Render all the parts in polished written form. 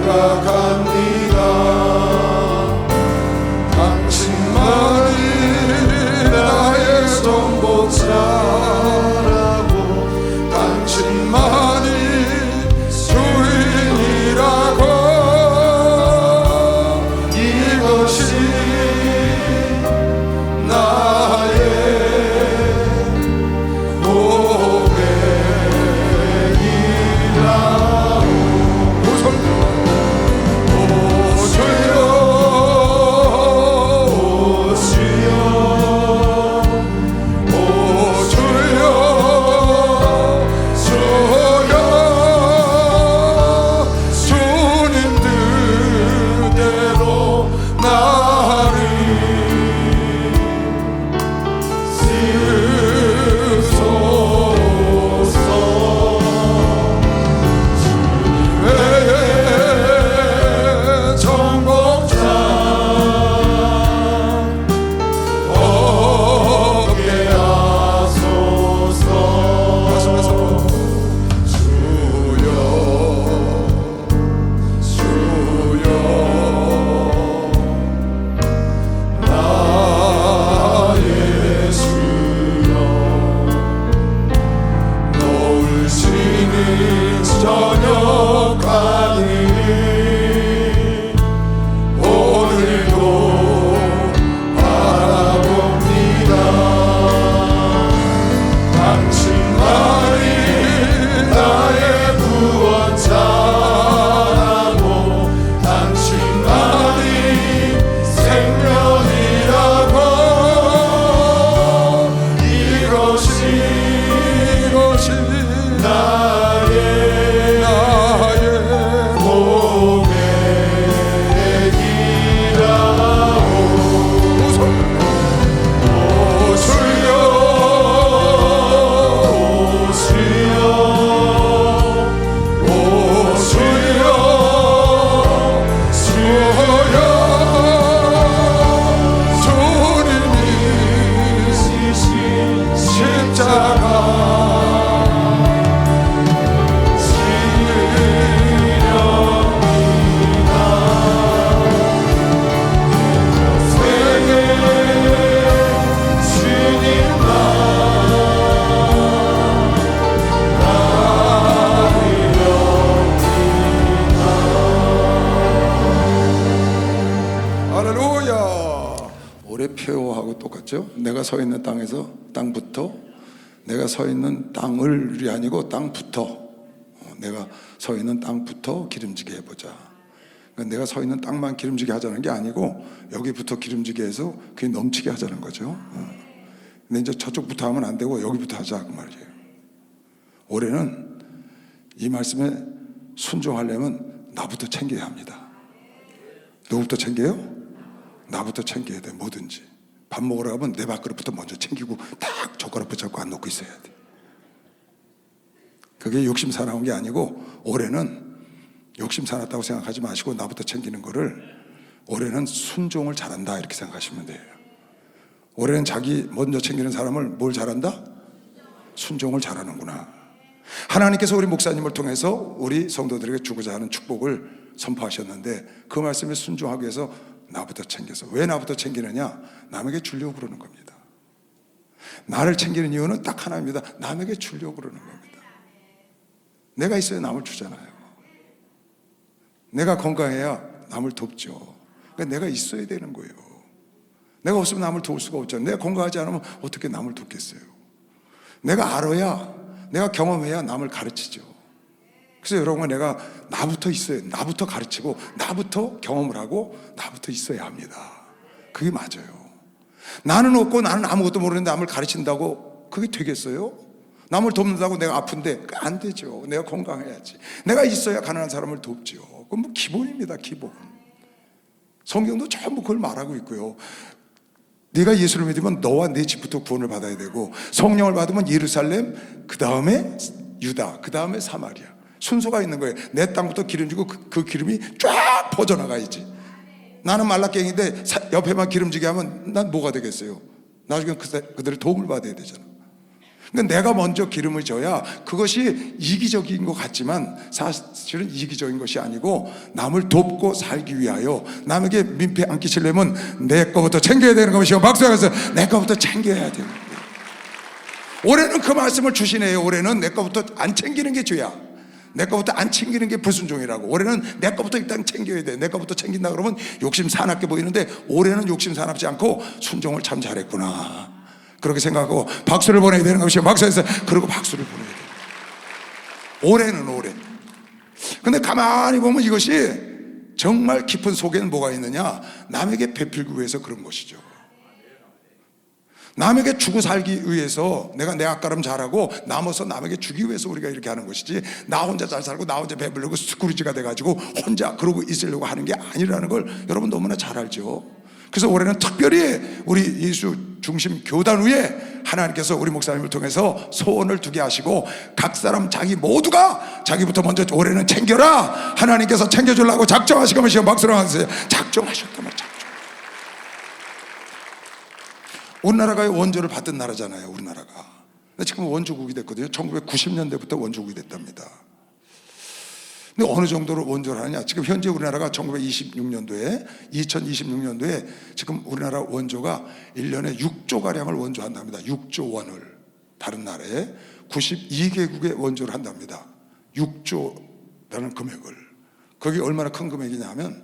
생각합니다. 당신만이 나의 선복자라고, 당신만이 주인이라고. 이것이 나의 고백이라고. 표하고 똑같죠? 내가 서 있는 땅에서 땅부터, 내가 서 있는 땅을이 아니고 땅부터, 내가 서 있는 땅부터 기름지게 해보자. 그러니까 내가 서 있는 땅만 기름지게 하자는 게 아니고 여기부터 기름지게 해서 그게 넘치게 하자는 거죠. 근데 이제 저쪽부터 하면 안 되고 여기부터 하자 그 말이에요. 올해는 이 말씀에 순종하려면 나부터 챙겨야 합니다. 누구부터 챙겨요? 나부터 챙겨야 돼. 뭐든지 밥 먹으러 가면 내 밥그릇부터 먼저 챙기고 딱 젓가락 붙잡고 안 놓고 있어야 돼. 그게 욕심 사나운 게 아니고, 올해는 욕심 사놨다고 생각하지 마시고 나부터 챙기는 거를, 올해는 순종을 잘한다 이렇게 생각하시면 돼요. 올해는 자기 먼저 챙기는 사람을 뭘 잘한다? 순종을 잘하는구나. 하나님께서 우리 목사님을 통해서 우리 성도들에게 주고자 하는 축복을 선포하셨는데, 그 말씀에 순종하기 위해서 나부터 챙겨서. 왜 나부터 챙기느냐? 남에게 주려고 그러는 겁니다. 나를 챙기는 이유는 딱 하나입니다. 남에게 주려고 그러는 겁니다. 내가 있어야 남을 주잖아요. 내가 건강해야 남을 돕죠. 그러니까 내가 있어야 되는 거예요. 내가 없으면 남을 도울 수가 없잖아요. 내가 건강하지 않으면 어떻게 남을 돕겠어요? 내가 알아야, 내가 경험해야 남을 가르치죠. 그래서 여러분, 내가 나부터 있어야, 나부터 가르치고 나부터 경험을 하고 나부터 있어야 합니다. 그게 맞아요. 나는 없고 나는 아무것도 모르는데 남을 가르친다고 그게 되겠어요? 남을 돕는다고 내가 아픈데 안 되죠. 내가 건강해야지. 내가 있어야 가난한 사람을 돕죠. 그건 뭐 기본입니다. 기본. 성경도 전부 그걸 말하고 있고요. 네가 예수를 믿으면 너와 내 집부터 구원을 받아야 되고, 성령을 받으면 예루살렘, 그 다음에 유다, 그 다음에 사마리아. 순서가 있는 거예요. 내 땅부터 기름지고 그 기름이 쫙 퍼져나가야지. 나는 말라깽인데 옆에만 기름지게 하면 난 뭐가 되겠어요? 나중에 그들의 도움을 받아야 되잖아. 그러니까 내가 먼저 기름을 져야 그것이 이기적인 것 같지만 사실은 이기적인 것이 아니고 남을 돕고 살기 위하여 남에게 민폐 안 끼치려면 내 거부터 챙겨야 되는 것이요. 박수하면서 내 거부터 챙겨야 돼요. 올해는 그 말씀을 주시네요. 올해는 내 거부터 안 챙기는 게 죄야. 내 거부터 안 챙기는 게 불순종이라고. 올해는 내 거부터 일단 챙겨야 돼. 내 거부터 챙긴다 그러면 욕심 사납게 보이는데 올해는 욕심 사납지 않고 순종을 참 잘했구나, 그렇게 생각하고 박수를 보내야 되는 것이요. 박수해서 그리고 박수를 보내야 돼요. 올해는 올해. 근데 가만히 보면 이것이 정말 깊은 속에는 뭐가 있느냐, 남에게 베풀기 위해서 그런 것이죠. 남에게 주고 살기 위해서 내가 내 앞가름 잘하고 남아서 남에게 주기 위해서 우리가 이렇게 하는 것이지, 나 혼자 잘 살고 나 혼자 배부르고 스크루지가 돼가지고 혼자 그러고 있으려고 하는 게 아니라는 걸 여러분 너무나 잘 알죠. 그래서 올해는 특별히 우리 예수 중심 교단 위에 하나님께서 우리 목사님을 통해서 소원을 두게 하시고 각 사람 자기 모두가 자기부터 먼저 올해는 챙겨라, 하나님께서 챙겨주려고 작정하시고 박수를 하세요. 작정하셨다면 작정. 우리나라가 원조를 받은 나라잖아요. 우리나라가 지금 원조국이 됐거든요. 1990년대부터 원조국이 됐답니다. 근데 어느 정도로 원조를 하냐, 지금 현재 우리나라가 1926년도에 2026년도에 지금 우리나라 원조가 1년에 6조가량을 원조한답니다. 6조 원을 다른 나라에 92개국에 원조를 한답니다. 6조라는 금액을. 그게 얼마나 큰 금액이냐면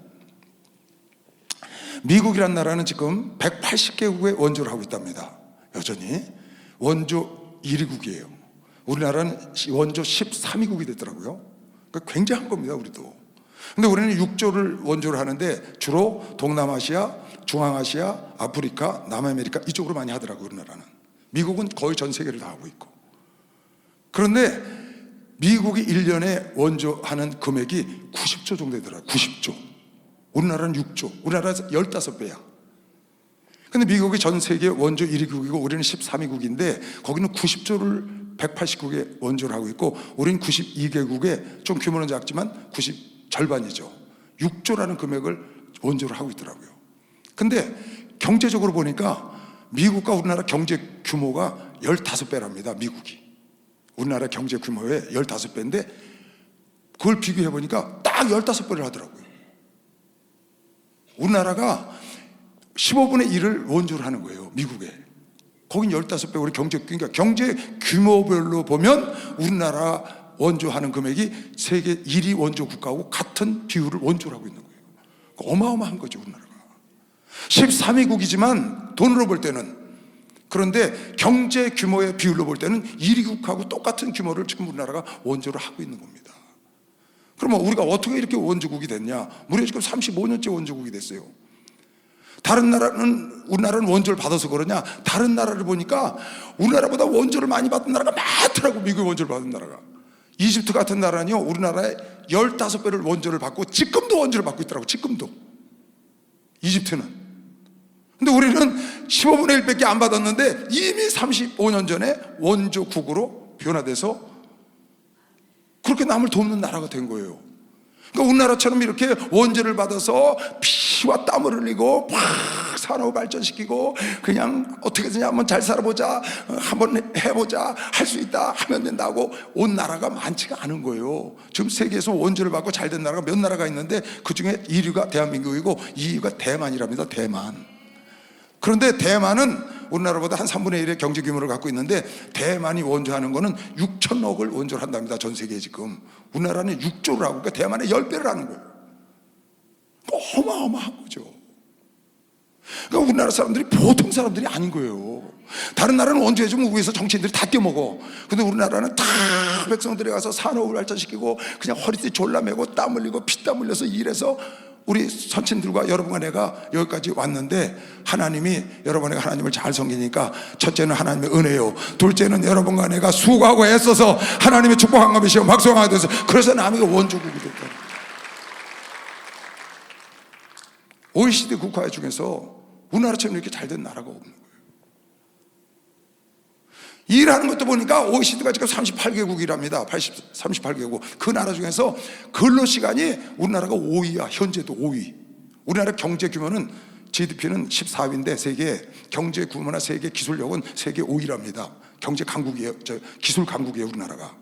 미국이란 나라는 지금 180개국에 원조를 하고 있답니다. 여전히 원조 1위국이에요. 우리나라는 원조 13위국이 됐더라고요. 그러니까 굉장한 겁니다, 우리도. 근데 우리는 6조를 원조를 하는데 주로 동남아시아, 중앙아시아, 아프리카, 남아메리카 이쪽으로 많이 하더라고요, 우리나라는. 미국은 거의 전 세계를 다 하고 있고. 그런데 미국이 1년에 원조하는 금액이 90조 정도 되더라고요. 90조. 우리나라는 6조, 우리나라에서 15배야. 근데 미국이 전 세계 원조 1위국이고 우리는 13위국인데 거기는 90조를 180국에 원조를 하고 있고 우리는 92개국에 좀 규모는 작지만 90 절반이죠. 6조라는 금액을 원조를 하고 있더라고요. 근데 경제적으로 보니까 미국과 우리나라 경제 규모가 15배랍니다. 미국이 우리나라 경제 규모의 15배인데 그걸 비교해 보니까 딱 15배를 하더라고요. 우리나라가 15분의 1을 원조를 하는 거예요, 미국에. 거긴 15배. 우리 그러니까 경제 규모별로 보면 우리나라 원조하는 금액이 세계 1위 원조 국가하고 같은 비율을 원조를 하고 있는 거예요. 어마어마한 거죠, 우리나라가. 13위국이지만 돈으로 볼 때는, 그런데 경제 규모의 비율로 볼 때는 1위 국하고 똑같은 규모를 지금 우리나라가 원조를 하고 있는 겁니다. 그러면 우리가 어떻게 이렇게 원조국이 됐냐? 무려 지금 35년째 원조국이 됐어요. 다른 나라는, 우리나라는 원조를 받아서 그러냐? 다른 나라를 보니까 우리나라보다 원조를 많이 받은 나라가 많더라고. 미국의 원조를 받은 나라가. 이집트 같은 나라는요, 우리나라의 15배를 원조를 받고 지금도 원조를 받고 있더라고. 지금도. 이집트는. 근데 우리는 15분의 1밖에 안 받았는데 이미 35년 전에 원조국으로 변화돼서 그렇게 남을 돕는 나라가 된 거예요. 그러니까 우리나라처럼 이렇게 원조를 받아서 피와 땀을 흘리고 막 산업을 발전시키고 그냥 어떻게든지 한번 잘 살아보자, 한번 해보자, 할 수 있다 하면 된다고 온 나라가 많지가 않은 거예요. 지금 세계에서 원조를 받고 잘 된 나라가 몇 나라가 있는데 그중에 1위가 대한민국이고 2위가 대만이랍니다. 대만. 그런데 대만은 우리나라보다 한 3분의 1의 경제 규모를 갖고 있는데 대만이 원조하는 거는 6천억을 원조를 한답니다. 전 세계에 지금. 우리나라는 6조를 하고, 그러니까 대만의 10배를 하는 거예요. 어마어마한 거죠. 그러니까 우리나라 사람들이 보통 사람들이 아닌 거예요. 다른 나라는 원조해주면 위에서 정치인들이 다 떼먹어. 근데 우리나라는 다 백성들이 가서 산업을 발전시키고 그냥 허리띠 졸라매고 땀 흘리고 피땀 흘려서 일해서 우리 선친들과 여러분과 내가 여기까지 왔는데, 하나님이 여러분과 하나님을 잘 섬기니까 첫째는 하나님의 은혜요, 둘째는 여러분과 내가 수고하고 애써서 하나님의 축복한 것이요 박수가 돼서, 그래서 남이가 원조국이 됐다. OECD 국가 중에서 우리나라처럼 이렇게 잘 된 나라가 없는 거예요. 일하는 것도 보니까 OECD가 지금 38개국이랍니다. 38개국. 그 나라 중에서 근로시간이 우리나라가 5위야. 현재도 5위. 우리나라 경제 규모는 GDP는 14위인데 세계 경제 규모나 세계 기술력은 세계 5위랍니다. 경제 강국이에요. 기술 강국이에요, 우리나라가.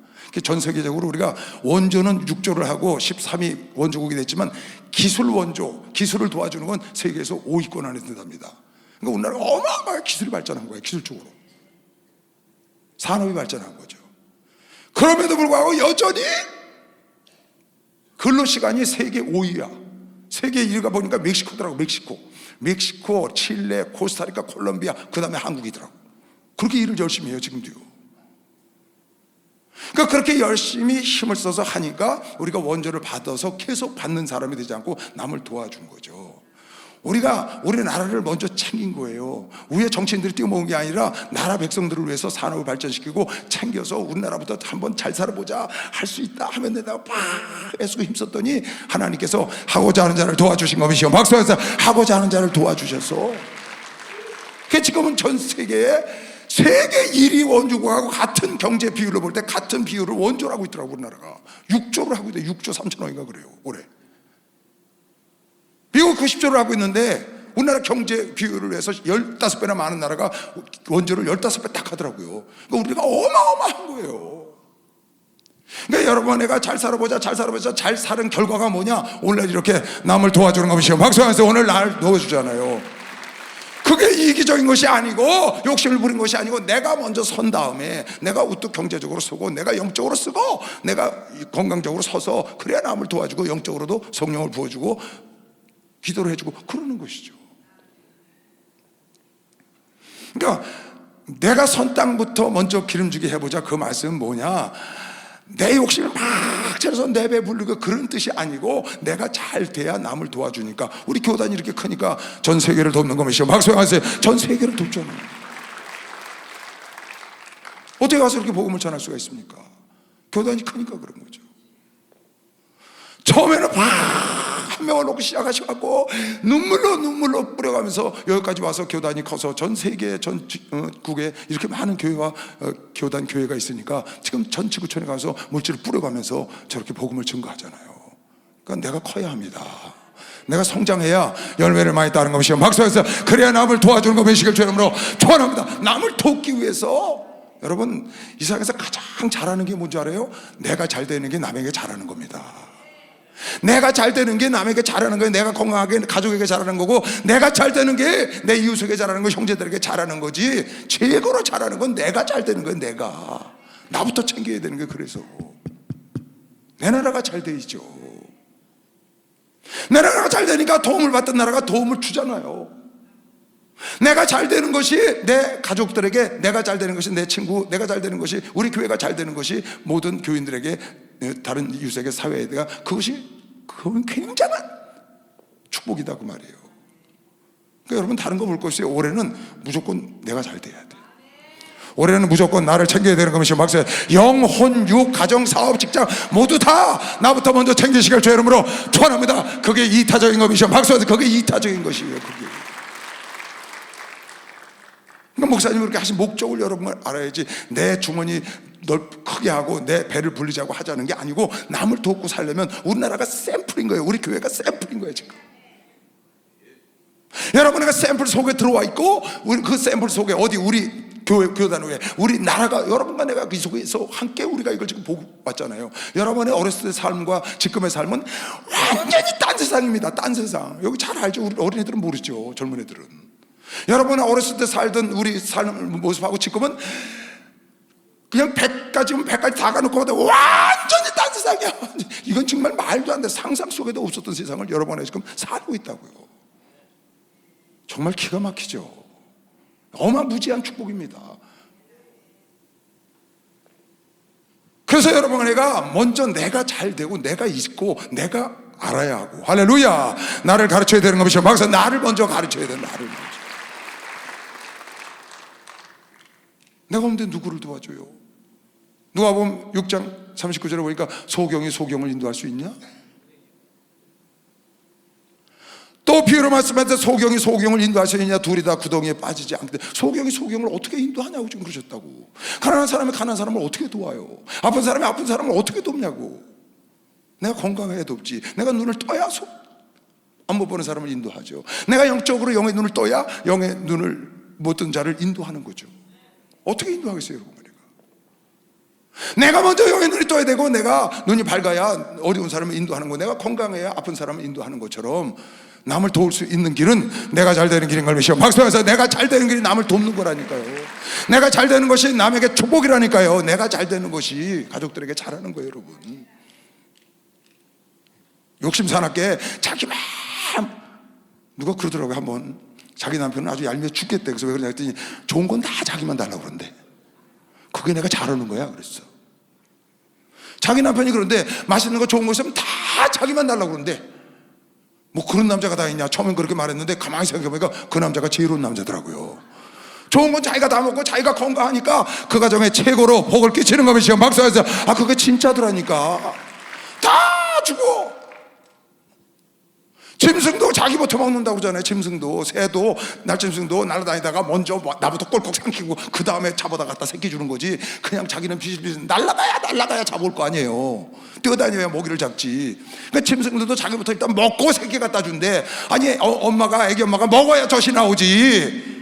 전 세계적으로 우리가 원조는 6조를 하고 13위 원조국이 됐지만 기술 원조, 기술을 도와주는 건 세계에서 5위권 안에 든답니다. 그러니까 우리나라가 어마어마하게 기술이 발전한 거예요. 기술적으로 산업이 발전한 거죠. 그럼에도 불구하고 여전히 근로시간이 세계 5위야. 세계 1위가 보니까 멕시코더라고. 멕시코, 칠레, 코스타리카, 콜롬비아, 그 다음에 한국이더라고. 그렇게 일을 열심히 해요, 지금도요. 그러니까 그렇게 열심히 힘을 써서 하니까 우리가 원조를 받아서 계속 받는 사람이 되지 않고 남을 도와준 거죠. 우리나라를 먼저 챙긴 거예요. 위에 정치인들이 뛰어먹은 게 아니라 나라 백성들을 위해서 산업을 발전시키고 챙겨서 우리나라부터 한번 잘 살아보자, 할 수 있다 하면 내가 막 애쓰고 힘썼더니 하나님께서 하고자 하는 자를 도와주신 것이요. 박수해서 하고자 하는 자를 도와주셔서 그 지금은 전 세계에 세계 1위 원조국하고 같은 경제 비율로 볼 때 같은 비율을 원조를 하고 있더라고. 우리나라가 6조를 하고 있대. 6조 3천억인가 그래요, 올해. 미국 90조를 하고 있는데 우리나라 경제 비율을 위해서 15배나 많은 나라가 원조를 15배 딱 하더라고요. 그러니까 우리가 어마어마한 거예요. 그러니까 여러분, 내가 잘 살아보자, 잘 사는 결과가 뭐냐? 오늘 이렇게 남을 도와주는 것이요. 박수하면서 오늘 날 도와주잖아요. 그게 이기적인 것이 아니고 욕심을 부린 것이 아니고 내가 먼저 선 다음에 내가 우뚝 경제적으로 서고 내가 영적으로 쓰고 내가 건강적으로 서서 그래야 남을 도와주고 영적으로도 성령을 부어주고 기도를 해주고 그러는 것이죠. 그러니까 내가 선 땅부터 먼저 기름지게 해보자, 그 말씀은 뭐냐? 내 욕심을 막 차려서 내 배 불리고 그런 뜻이 아니고 내가 잘 돼야 남을 도와주니까 우리 교단이 이렇게 크니까 전 세계를 돕는 것이요. 박수하세요. 전 세계를 돕잖아요. 어떻게 가서 이렇게 복음을 전할 수가 있습니까? 교단이 크니까 그런 거죠. 처음에는 한 명을 놓고 시작하셔갖고 눈물로 뿌려가면서 여기까지 와서 교단이 커서 전 세계 전국에 이렇게 많은 교회와 교단 교회가 있으니까 지금 전 지구촌에 가서 물질을 뿌려가면서 저렇게 복음을 증거하잖아요. 그러니까 내가 커야 합니다. 내가 성장해야 열매를 많이 따는 것이요. 박수해서 그래야 남을 도와주는 것 되시길 주의 이름으로 축원합니다. 남을 돕기 위해서 여러분, 이 세상에서 가장 잘하는 게 뭔지 알아요? 내가 잘 되는 게 남에게 잘하는 겁니다. 내가 잘 되는 게 남에게 잘하는 거예요. 내가 건강하게 가족에게 잘하는 거고, 내가 잘 되는 게 내 이웃에게 잘하는 거, 형제들에게 잘하는 거지. 최고로 잘하는 건 내가 잘 되는 거예요. 내가 나부터 챙겨야 되는 게. 그래서 내 나라가 잘 되죠. 내 나라가 잘 되니까 도움을 받던 나라가 도움을 주잖아요. 내가 잘 되는 것이 내 가족들에게, 내가 잘 되는 것이 내 친구, 내가 잘 되는 것이 우리 교회가 잘 되는 것이 모든 교인들에게, 다른 이웃에게, 사회에다가 그건 굉장한 축복이다 그 말이에요. 그러니까 여러분, 다른 거 볼 것이 올해는 무조건 내가 잘 돼야 돼. 올해는 무조건 나를 챙겨야 되는 것이 막상 영혼, 육, 가정, 사업, 직장 모두 다 나부터 먼저 챙기시길 주의 이름으로 축원합니다. 그게 이타적인 것이죠. 박수. 그게 이타적인 것이에요. 그게. 그러니까 목사님이 그렇게 하신 목적을 여러분 알아야지. 내 주머니 크게 하고 내 배를 불리자고 하자는 게 아니고, 남을 돕고 살려면 우리나라가 샘플인 거예요. 우리 교회가 샘플인 거예요 지금. 여러분가 샘플 속에 들어와 있고, 우리 그 샘플 속에 어디 우리 교단 위에 우리 나라가, 여러분과 내가 그 속에서 함께 우리가 이걸 지금 보고 왔잖아요. 여러분의 어렸을 때 삶과 지금의 삶은 완전히 딴 세상입니다. 딴 세상. 여기 잘 알죠. 우리 어린애들은 모르죠. 젊은 애들은. 여러분 어렸을 때 살던 우리 삶 모습하고 지금은 그냥 100가지면 100가지 다 가놓고 완전히 딴 세상이야. 이건 정말 말도 안 돼. 상상 속에도 없었던 세상을 여러분이 지금 살고 있다고요. 정말 기가 막히죠. 어마무지한 축복입니다. 그래서 여러분, 내가 먼저 내가 잘 되고 내가 있고 내가 알아야 하고, 할렐루야, 나를 가르쳐야 되는 것이죠. 막상 나를 먼저 가르쳐야 돼. 나를 먼저. 내가 없는데 누구를 도와줘요? 누가복음 6장 39절에 보니까 소경이 소경을 인도할 수 있냐? 또 비유로 말씀하실 때 소경이 소경을 인도할 수 있냐? 둘이 다 구덩이에 빠지지 않게. 소경이 소경을 어떻게 인도하냐고 지금 그러셨다고. 가난한 사람이 가난한 사람을 어떻게 도와요? 아픈 사람이 아픈 사람을 어떻게 돕냐고. 내가 건강해야 돕지. 내가 눈을 떠야 안 못 보는 사람을 인도하죠. 내가 영적으로 영의 눈을 떠야 영의 눈을 못 뜬 자를 인도하는 거죠. 어떻게 인도하겠어요, 여러분? 내가 먼저 영의 눈이 떠야 되고, 내가 눈이 밝아야 어려운 사람을 인도하는 거, 내가 건강해야 아픈 사람을 인도하는 것처럼 남을 도울 수 있는 길은 내가 잘 되는 길인 걸 믿으시오. 박수하면서 내가 잘 되는 길이 남을 돕는 거라니까요. 내가 잘 되는 것이 남에게 축복이라니까요. 내가 잘 되는 것이 가족들에게 잘하는 거예요, 여러분. 욕심 사납게 자기 맘, 누가 그러더라고요. 한번 자기 남편은 아주 얄미워 죽겠대. 그래서 왜 그러냐 했더니 좋은 건 다 자기만 달라고 그러는데 그게 내가 잘하는 거야 그랬어. 자기 남편이 그런데 맛있는 거 좋은 거 있으면 다 자기만 달라고 그러는데 뭐 그런 남자가 다 있냐. 처음엔 그렇게 말했는데 가만히 생각해보니까 그 남자가 지혜로운 남자더라고요. 좋은 건 자기가 다 먹고 자기가 건강하니까 그 가정에 최고로 복을 끼치는 것이요. 박수해서 아 그게 진짜더라니까. 다 주고 짐승도 자기부터 먹는다고 그러잖아요. 짐승도, 새도, 날짐승도 날아다니다가 먼저 나부터 꼴깍 삼키고 그 다음에 잡아다 갖다 새끼 주는 거지. 그냥 자기는 비실비실 날아가야 잡을 거 아니에요. 뛰어다녀야 먹이를 잡지. 그러니까 짐승들도 자기부터 일단 먹고 새끼 갖다 준대. 아니 엄마가, 애기 엄마가 먹어야 젖이 나오지.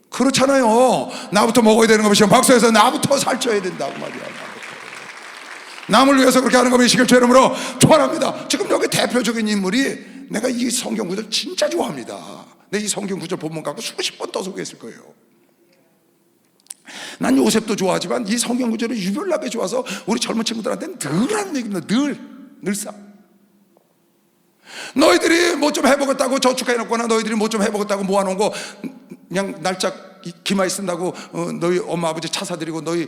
그렇잖아요. 나부터 먹어야 되는 것이요. 박수해서 나부터 살쪄야 된다고 말이야. 남을 위해서 그렇게 하는 것이 시길 죄름으로 초월합니다. 지금 여기 대표적인 인물이, 내가 이 성경 구절 진짜 좋아합니다. 내 이 성경 구절 본문 갖고 수십 번 더 소개했을 거예요. 난 요셉도 좋아하지만 이 성경 구절이 유별나게 좋아서 우리 젊은 친구들한테는 늘 하는 얘기입니다. 늘상 너희들이 뭐 좀 해보겠다고 저축해놓거나 너희들이 뭐 좀 해보겠다고 모아놓은 거 그냥 날짜 기마에 쓴다고 너희 엄마 아버지 차 사드리고 너희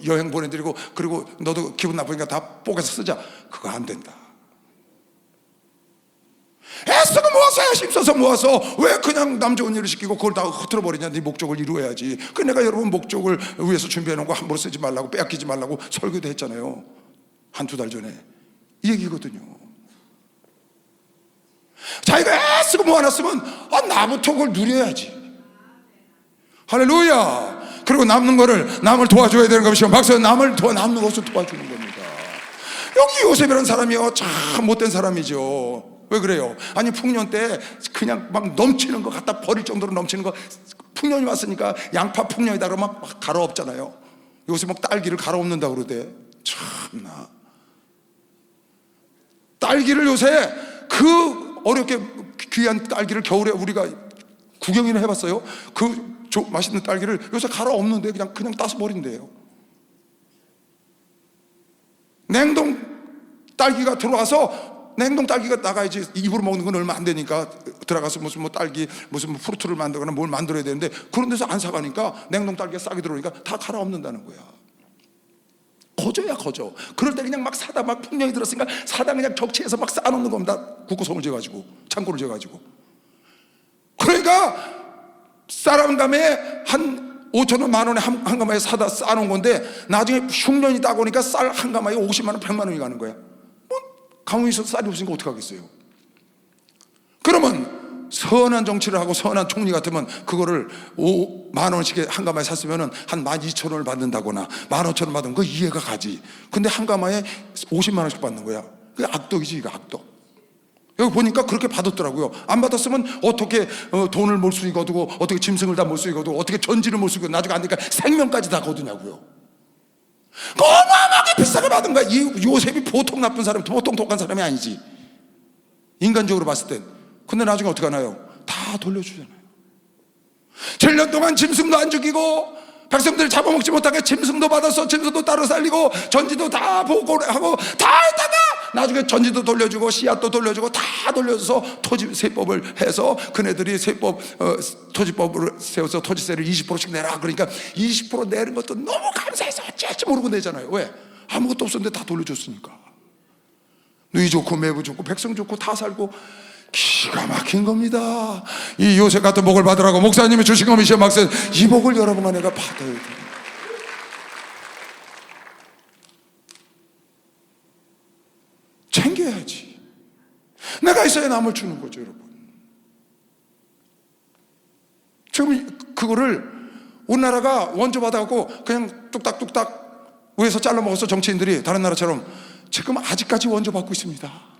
여행 보내드리고 그리고 너도 기분 나쁘니까 다 뽀개서 쓰자. 그거 안 된다. 애쓰고 모아서 힘써서 모아서 왜 그냥 남 좋은 일을 시키고 그걸 다 흐트러버리냐. 네 목적을 이루어야지. 그 내가 여러분 목적을 위해서 준비해놓은 거 함부로 쓰지 말라고, 빼앗기지 말라고 설교도 했잖아요. 한두 달 전에 이 얘기거든요. 자기가 애쓰고 모아놨으면 나부터 그걸 누려야지. 할렐루야. 그리고 남는 거를 남을 도와줘야 되는 것이요. 박수. 남는 것을 도와주는 겁니다. 여기 요셉이라는 사람이요 참 못된 사람이죠. 왜 그래요? 아니 풍년 때 그냥 막 넘치는 거 갖다 버릴 정도로 넘치는 거. 풍년이 왔으니까 양파 풍년이다 그러면 막 갈아엎잖아요. 요새 막 딸기를 갈아엎는다고 그러대. 참나. 딸기를 요새 그 어렵게 귀한 딸기를 겨울에 우리가 구경이나 해봤어요? 그 맛있는 딸기를 요새 갈아엎는데 그냥 따서 버린대요. 냉동 딸기가 들어와서 냉동 딸기가 나가야지. 입으로 먹는 건 얼마 안 되니까 들어가서 무슨 뭐 딸기 무슨 뭐 프루트를 만들거나 뭘 만들어야 되는데 그런 데서 안 사가니까 냉동 딸기가 싸게 들어오니까 다 갈아엎는다는 거야. 거저야 거저. 그럴 때 그냥 막 사다, 막 풍년이 들었으니까 사다 그냥 적치해서 막 쌓아놓는 겁니다. 국고성을 재가지고 창고를 재가지고. 그러니까 쌀한감에 한 5,000원, 만원에 한 가마에 사다 쌓아놓은 건데 나중에 흉년이 따고 오니까 쌀 한 가마에 50만원, 100만원이 가는 거야. 뭐 가뭄이 있어서 쌀이 없으니까 어떡하겠어요. 그러면 선한 정치를 하고 선한 총리 같으면 그거를 5만원씩 한 가마에 샀으면 한 12,000원을 받는다거나 15,000원 받으면 그 이해가 가지. 근데 한 가마에 50만원씩 받는 거야. 그게 악덕이지. 이거 악덕. 여기 보니까 그렇게 받았더라고요. 안 받았으면 어떻게 돈을 몰 수 있거두고 어떻게 짐승을 다 몰 수 있거두고 어떻게 전지를 몰 수 있고 나중에 안 되니까 생명까지 다 거두냐고요. 어마어마하게 비싸게 받은 거야. 이 요셉이 보통 나쁜 사람, 보통 독한 사람이 아니지. 인간적으로 봤을 땐. 근데 나중에 어떻게 하나요? 다 돌려주잖아요. 7년 동안 짐승도 안 죽이고 백성들 잡아먹지 못하게 짐승도 받아서 짐승도 따로 살리고 전지도 다 보고하고 다 했다가 나중에 전지도 돌려주고 씨앗도 돌려주고 다 돌려줘서 토지세법을 해서 그네들이 토지법을 세워서 토지세를 20%씩 내라. 그러니까 20% 내는 것도 너무 감사해서 어찌할지 모르고 내잖아요. 왜? 아무것도 없었는데 다 돌려줬으니까. 누이 좋고 매부 좋고 백성 좋고 다 살고 기가 막힌 겁니다. 이 요셉 같은 복을 받으라고 목사님이 주신 겁니다. 막상 이 복을 여러분과 내가 받아야 돼요. 챙겨야지. 내가 있어야 남을 주는 거죠, 여러분. 지금 그거를 우리나라가 원조 받아갖고 그냥 뚝딱뚝딱 위에서 잘라 먹어서 정치인들이 다른 나라처럼 지금 아직까지 원조 받고 있습니다.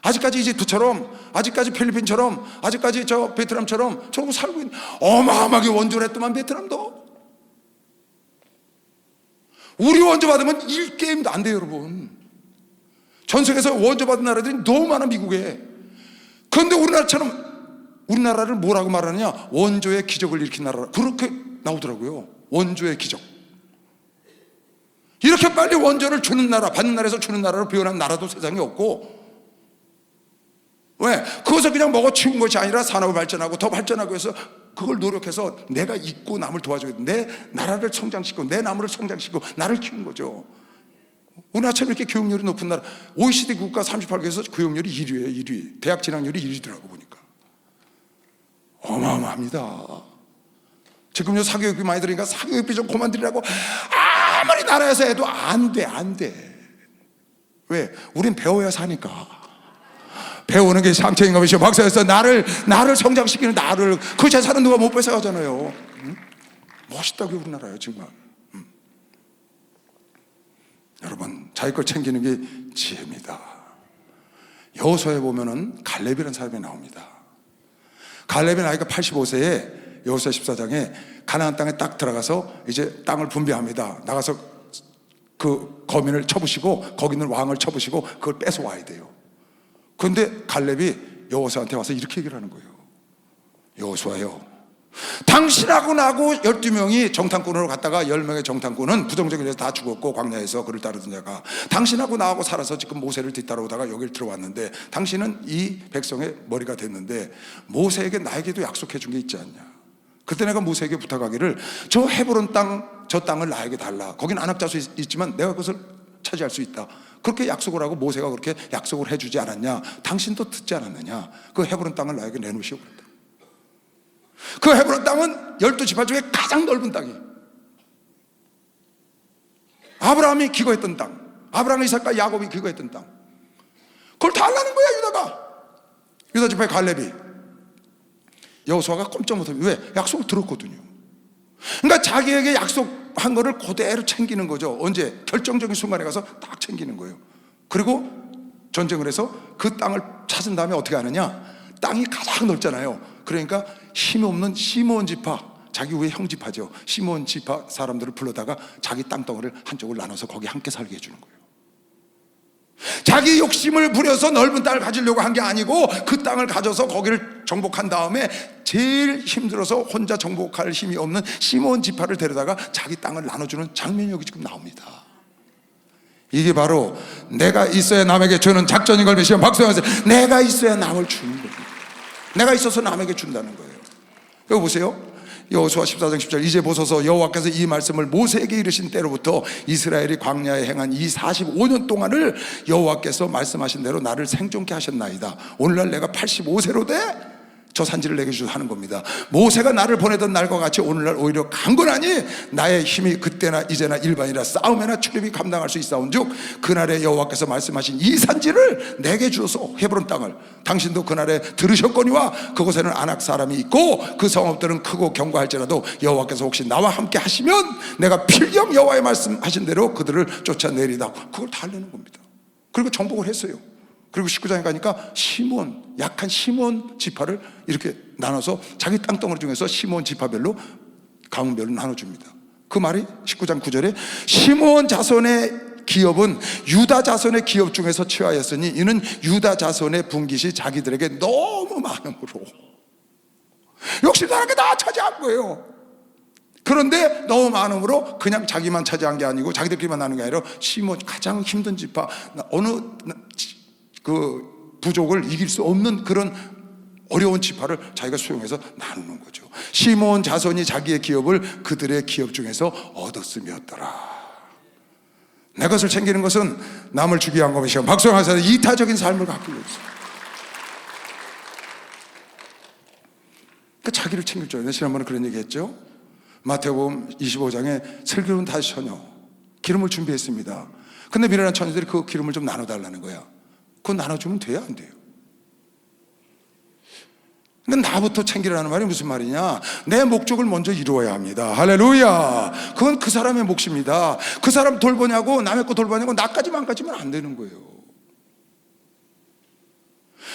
아직까지 이집트처럼, 아직까지 필리핀처럼, 아직까지 저 베트남처럼 저러고 살고 있는, 어마어마하게 원조를 했더만 베트남도 우리 원조 받으면 1게임도 안 돼요, 여러분. 전 세계에서 원조 받은 나라들이 너무 많아, 미국에. 그런데 우리나라를 뭐라고 말하느냐? 원조의 기적을 일으킨 나라. 그렇게 나오더라고요. 원조의 기적. 이렇게 빨리 원조를 주는 나라, 받는 나라에서 주는 나라로 표현한 나라도 세상에 없고. 왜? 그것을 그냥 먹어치운 것이 아니라 산업을 발전하고 더 발전하고 해서 그걸 노력해서 내가 있고 남을 도와줘야 돼. 내 나라를 성장시키고 내 나무를 성장시키고 나를 키우는 거죠. 우리나라처럼 이렇게 교육열이 높은 나라, OECD 국가 38개에서 교육열이 1위예요. 1위. 대학 진학률이 1위더라고 보니까. 어마어마합니다. 지금요 사교육비 많이 들으니까 사교육비 좀 그만 드리라고 아무리 나라에서 해도 안 돼. 왜? 우린 배워야 사니까. 배우는 게 상처인 것이요. 박사에서 나를 성장시키는 나를 그 재산은 누가 못 뺏어가잖아요. 멋있다고요, 우리나라요, 정말. 여러분, 자기 걸 챙기는 게 지혜입니다. 여호수아에 보면은 갈렙이라는 사람이 나옵니다. 갈렙의 나이가 85세에 여호수아 14장에 가나안 땅에 딱 들어가서 이제 땅을 분배합니다. 나가서 그 거민을 쳐부시고 거기 있는 왕을 쳐부시고 그걸 뺏어와야 돼요. 그런데 갈렙이 여호수아한테 와서 이렇게 얘기를 하는 거예요. 여호수아요, 당신하고 나하고 12명이 정탐꾼으로 갔다가 10명의 정탐꾼은 부정적인 일에서 다 죽었고 광야에서 그를 따르던 자가 당신하고 나하고 살아서 지금 모세를 뒤따라오다가 여기를 들어왔는데 당신은 이 백성의 머리가 됐는데 모세에게 나에게도 약속해 준 게 있지 않냐. 그때 내가 모세에게 부탁하기를 저 헤브론 땅, 저 땅을 나에게 달라. 거긴 안압자수 있지만 내가 그것을 차지할 수 있다. 그렇게 약속을 하고 모세가 그렇게 약속을 해주지 않았냐. 당신도 듣지 않았느냐. 그 헤브론 땅을 나에게 내놓으시오. 그 헤브론 땅은 12지파 중에 가장 넓은 땅이에요. 아브라함이 기거했던 땅, 아브라함, 이삭과 야곱이 기거했던 땅, 그걸 달라는 거야. 유다 지파의 갈렙이. 여호수아가 꼼짝 못합니다. 왜? 약속을 들었거든요. 그러니까 자기에게 약속한 거를 그대로 챙기는 거죠. 언제? 결정적인 순간에 가서 딱 챙기는 거예요. 그리고 전쟁을 해서 그 땅을 찾은 다음에 어떻게 하느냐? 땅이 가장 넓잖아요. 그러니까 힘이 없는 시므온 지파, 자기 후에 형 지파죠. 시므온 지파 사람들을 불러다가 자기 땅덩어리를 한쪽을 나눠서 거기 함께 살게 해주는 거예요. 자기 욕심을 부려서 넓은 땅을 가지려고 한 게 아니고 그 땅을 가져서 거기를 정복한 다음에 제일 힘들어서 혼자 정복할 힘이 없는 시므온 지파를 데려다가 자기 땅을 나눠주는 장면이 여기 지금 나옵니다. 이게 바로 내가 있어야 남에게 주는 작전인 걸 믿으시면 박수 한번 주세요. 내가 있어야 남을 주는 거예요. 내가 있어서 남에게 준다는 거예요. 여기 보세요. 여호수아 14장 10절, 이제 보소서 여호와께서 이 말씀을 모세에게 이르신 때로부터 이스라엘이 광야에 행한 이 45년 동안을 여호와께서 말씀하신 대로 나를 생존케 하셨나이다. 오늘날 내가 85세로 돼 저 산지를 내게 주셔서 하는 겁니다. 모세가 나를 보내던 날과 같이 오늘날 오히려 강건하니 나의 힘이 그때나 이제나 일반이라 싸움에나 출입이 감당할 수 있사온즉 그날에 여호와께서 말씀하신 이 산지를 내게 주소서. 헤브론 땅을 당신도 그날에 들으셨거니와 그곳에는 아낙 사람이 있고 그 성읍들은 크고 견고할지라도 여호와께서 혹시 나와 함께 하시면 내가 필경 여호와의 말씀하신 대로 그들을 쫓아내리다. 그걸 다 내는 겁니다. 그리고 정복을 했어요. 그리고 19장에 가니까 시므온, 약한 시므온 지파를 이렇게 나눠서 자기 땅덩어리 중에서 시므온 지파별로 가문별로 나눠줍니다. 그 말이 19장 9절에 시므온 자손의 기업은 유다 자손의 기업 중에서 취하였으니 이는 유다 자손의 분깃이 자기들에게 너무 많음으로 욕심나게 다 차지한 거예요. 그런데 너무 많음으로 그냥 자기만 차지한 게 아니고 자기들끼리만 나눈 게 아니라 시므온 가장 힘든 지파, 어느 그 부족을 이길 수 없는 그런 어려운 지파를 자기가 수용해서 나누는 거죠. 시므온 자손이 자기의 기업을 그들의 기업 중에서 얻었음이었더라. 내 것을 챙기는 것은 남을 주기 위한 것이요 박수하면서 이타적인 삶을 갖기 위해서. 그러니까 자기를 챙길 줄 알아요. 지난번에 그런 얘기 했죠. 마태복음 25장에 슬기로운 다시 처녀 기름을 준비했습니다. 근데 미련한 처녀들이 그 기름을 좀 나눠달라는 거야. 그거 나눠주면 돼야 안 돼요? 근데 나부터 챙기라는 말이 무슨 말이냐? 내 목적을 먼저 이루어야 합니다. 할렐루야. 그건 그 사람의 몫입니다. 그 사람 돌보냐고 남의 거 돌보냐고 나까지만 안 되는 거예요.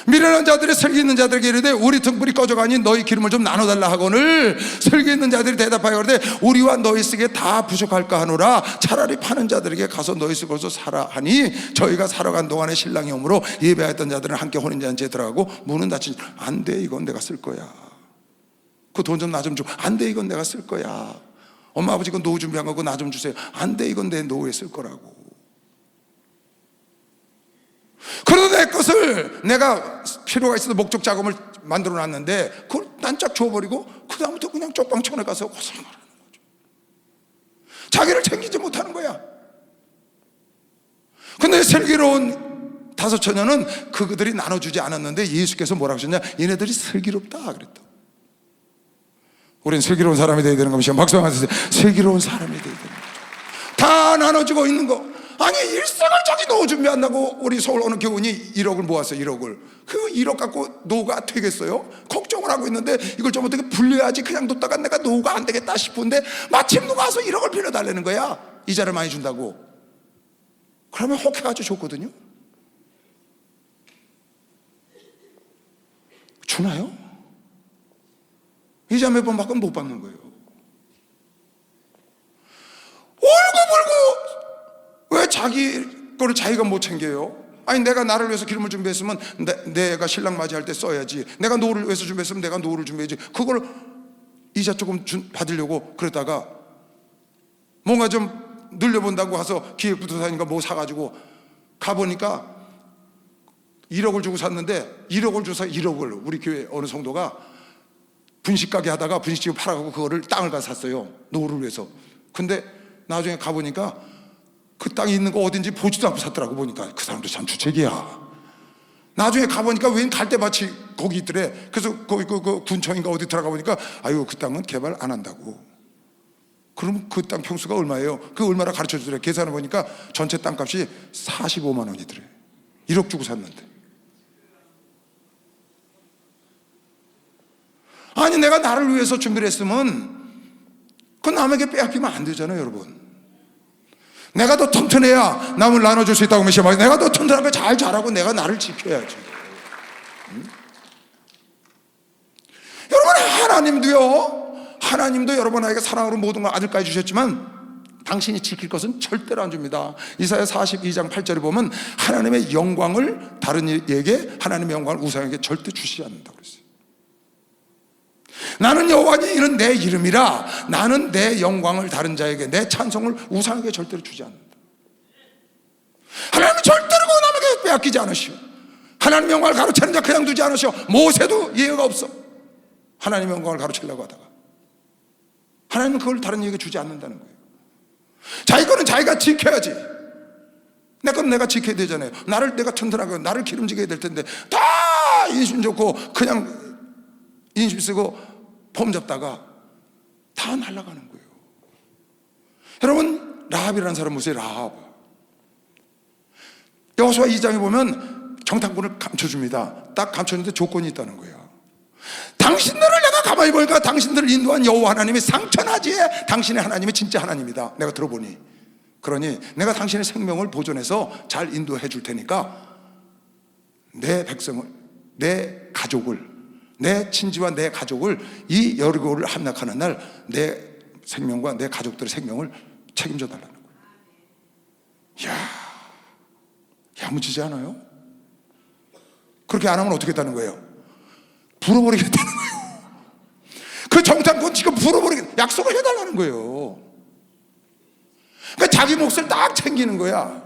미련한 자들이 슬기 있는 자들에게 이르되 우리 등불이 꺼져가니 너희 기름을 좀 나눠달라 하거늘 슬기 있는 자들이 대답하여 이르되 우리와 너희 쓰기에 다 부족할까 하노라. 차라리 파는 자들에게 가서 너희 쓰고서 사라 하니 저희가 사러 간 동안에 신랑이 오므로 예배했던 자들은 함께 혼인잔치에 들어가고 문은 닫힌. 안 돼, 이건 내가 쓸 거야. 그 돈 좀 나 좀 줘. 안 돼, 이건 내가 쓸 거야. 엄마 아버지 그 노후 준비한 거고 나 좀 주세요. 안 돼, 이건 내 노후에 쓸 거라고. 그러나 내 것을 내가 필요가 있어서 목적 자금을 만들어 놨는데 그걸 난짝 줘버리고 그 다음부터 그냥 쪽방촌에 가서 고생을 하는 거죠. 자기를 챙기지 못하는 거야. 근데 슬기로운 다섯 처녀는 그들이 나눠주지 않았는데 예수께서 뭐라고 하셨냐? 얘네들이 슬기롭다 그랬다. 우린 슬기로운 사람이 되어야 되는 겁니다. 박수 한번 주세요. 슬기로운 사람이 되어야 되는 거죠. 다 나눠주고 있는 거. 아니 일생을 자기 노후 준비한다고 우리 서울 어느 교훈이 1억을 모았어요. 1억을. 그 1억 갖고 노후가 되겠어요? 걱정을 하고 있는데 이걸 좀 어떻게 불려야지 그냥 뒀다가 내가 노후가 안 되겠다 싶은데 마침 누가 와서 1억을 빌려달라는 거야. 이자를 많이 준다고. 그러면 혹해가지고 줬거든요. 주나요? 이자 몇 번 받으면 못 받는 거예요. 울고불고 왜 자기 거를 자기가 못 챙겨요? 아니 내가 나를 위해서 기름을 준비했으면 내가 신랑 맞이할 때 써야지. 내가 노후를 위해서 준비했으면 내가 노후를 준비해야지. 그걸 이자 조금 받으려고 그러다가 뭔가 좀 늘려본다고 가서 기획부동산인가 뭐 사가지고 가보니까 1억을 주고 샀는데 1억을 줘서 1억을 우리 교회 어느 성도가 분식가게 하다가 분식집을 팔아가고 그거를 땅을 가서 샀어요. 노후를 위해서. 근데 나중에 가보니까 그 땅이 있는 거 어딘지 보지도 않고 샀더라고. 보니까 그 사람도 참 주책이야. 나중에 가보니까 웬 갈대밭이 거기 있더래. 그래서 거기 그 군청인가 어디 들어가 보니까 아유 그 땅은 개발 안 한다고. 그럼 그 땅 평수가 얼마예요? 그 얼마나 가르쳐 주더래. 계산해 보니까 전체 땅값이 45만 원이더래. 1억 주고 샀는데. 아니 내가 나를 위해서 준비를 했으면 그건 남에게 빼앗기면 안 되잖아요. 여러분, 내가 더 튼튼해야 남을 나눠줄 수 있다고 믿으시면 내가 더 튼튼하게 잘 자라고 내가 나를 지켜야지. 여러분, 하나님도 여러분에게 사랑으로 모든 걸 아들까지 주셨지만 당신이 지킬 것은 절대로 안 줍니다. 이사야 42장 8절에 보면 하나님의 영광을 다른 이에게, 하나님의 영광을 우상에게 절대 주시지 않는다고 그랬어요. 나는 여호와니 이는 내 이름이라. 나는 내 영광을 다른 자에게, 내 찬송을 우상에게 절대로 주지 않는다. 하나님은 절대로 그 남에게 빼앗기지 않으시오. 하나님의 영광을 가로채는 자 그냥 두지 않으시오. 모세도 예외가 없어. 하나님의 영광을 가로채려고 하다가 하나님은 그걸 다른 이에게 주지 않는다는 거예요. 자기 거는 자기가 지켜야지. 내 건 내가 지켜야 되잖아요. 나를 내가 튼튼하고 나를 기름지게 해야 될 텐데 다 인심 좋고 그냥 인심 쓰고 폼 잡다가 다 날아가는 거예요. 여러분, 라합이라는 사람 보세요. 라합. 여호수아 2장에 보면 정탐꾼을 감춰줍니다. 딱 감췄는데 조건이 있다는 거예요. 당신들을 내가 가만히 보니까 당신들을 인도한 여호와 하나님이 상천하지에 당신의 하나님이 진짜 하나님이다. 내가 들어보니. 그러니 내가 당신의 생명을 보존해서 잘 인도해 줄 테니까 내 백성을, 내 가족을, 내 친지와 내 가족을 이 여리고를 함락하는 날 내 생명과 내 가족들의 생명을 책임져 달라는 거예요. 이야, 야무지지 않아요? 그렇게 안 하면 어떻게 했다는 거예요? 불어버리겠다는 거예요. 그 정탐꾼 지금 불어버리겠다, 약속을 해달라는 거예요. 그러니까 자기 몫을 딱 챙기는 거야.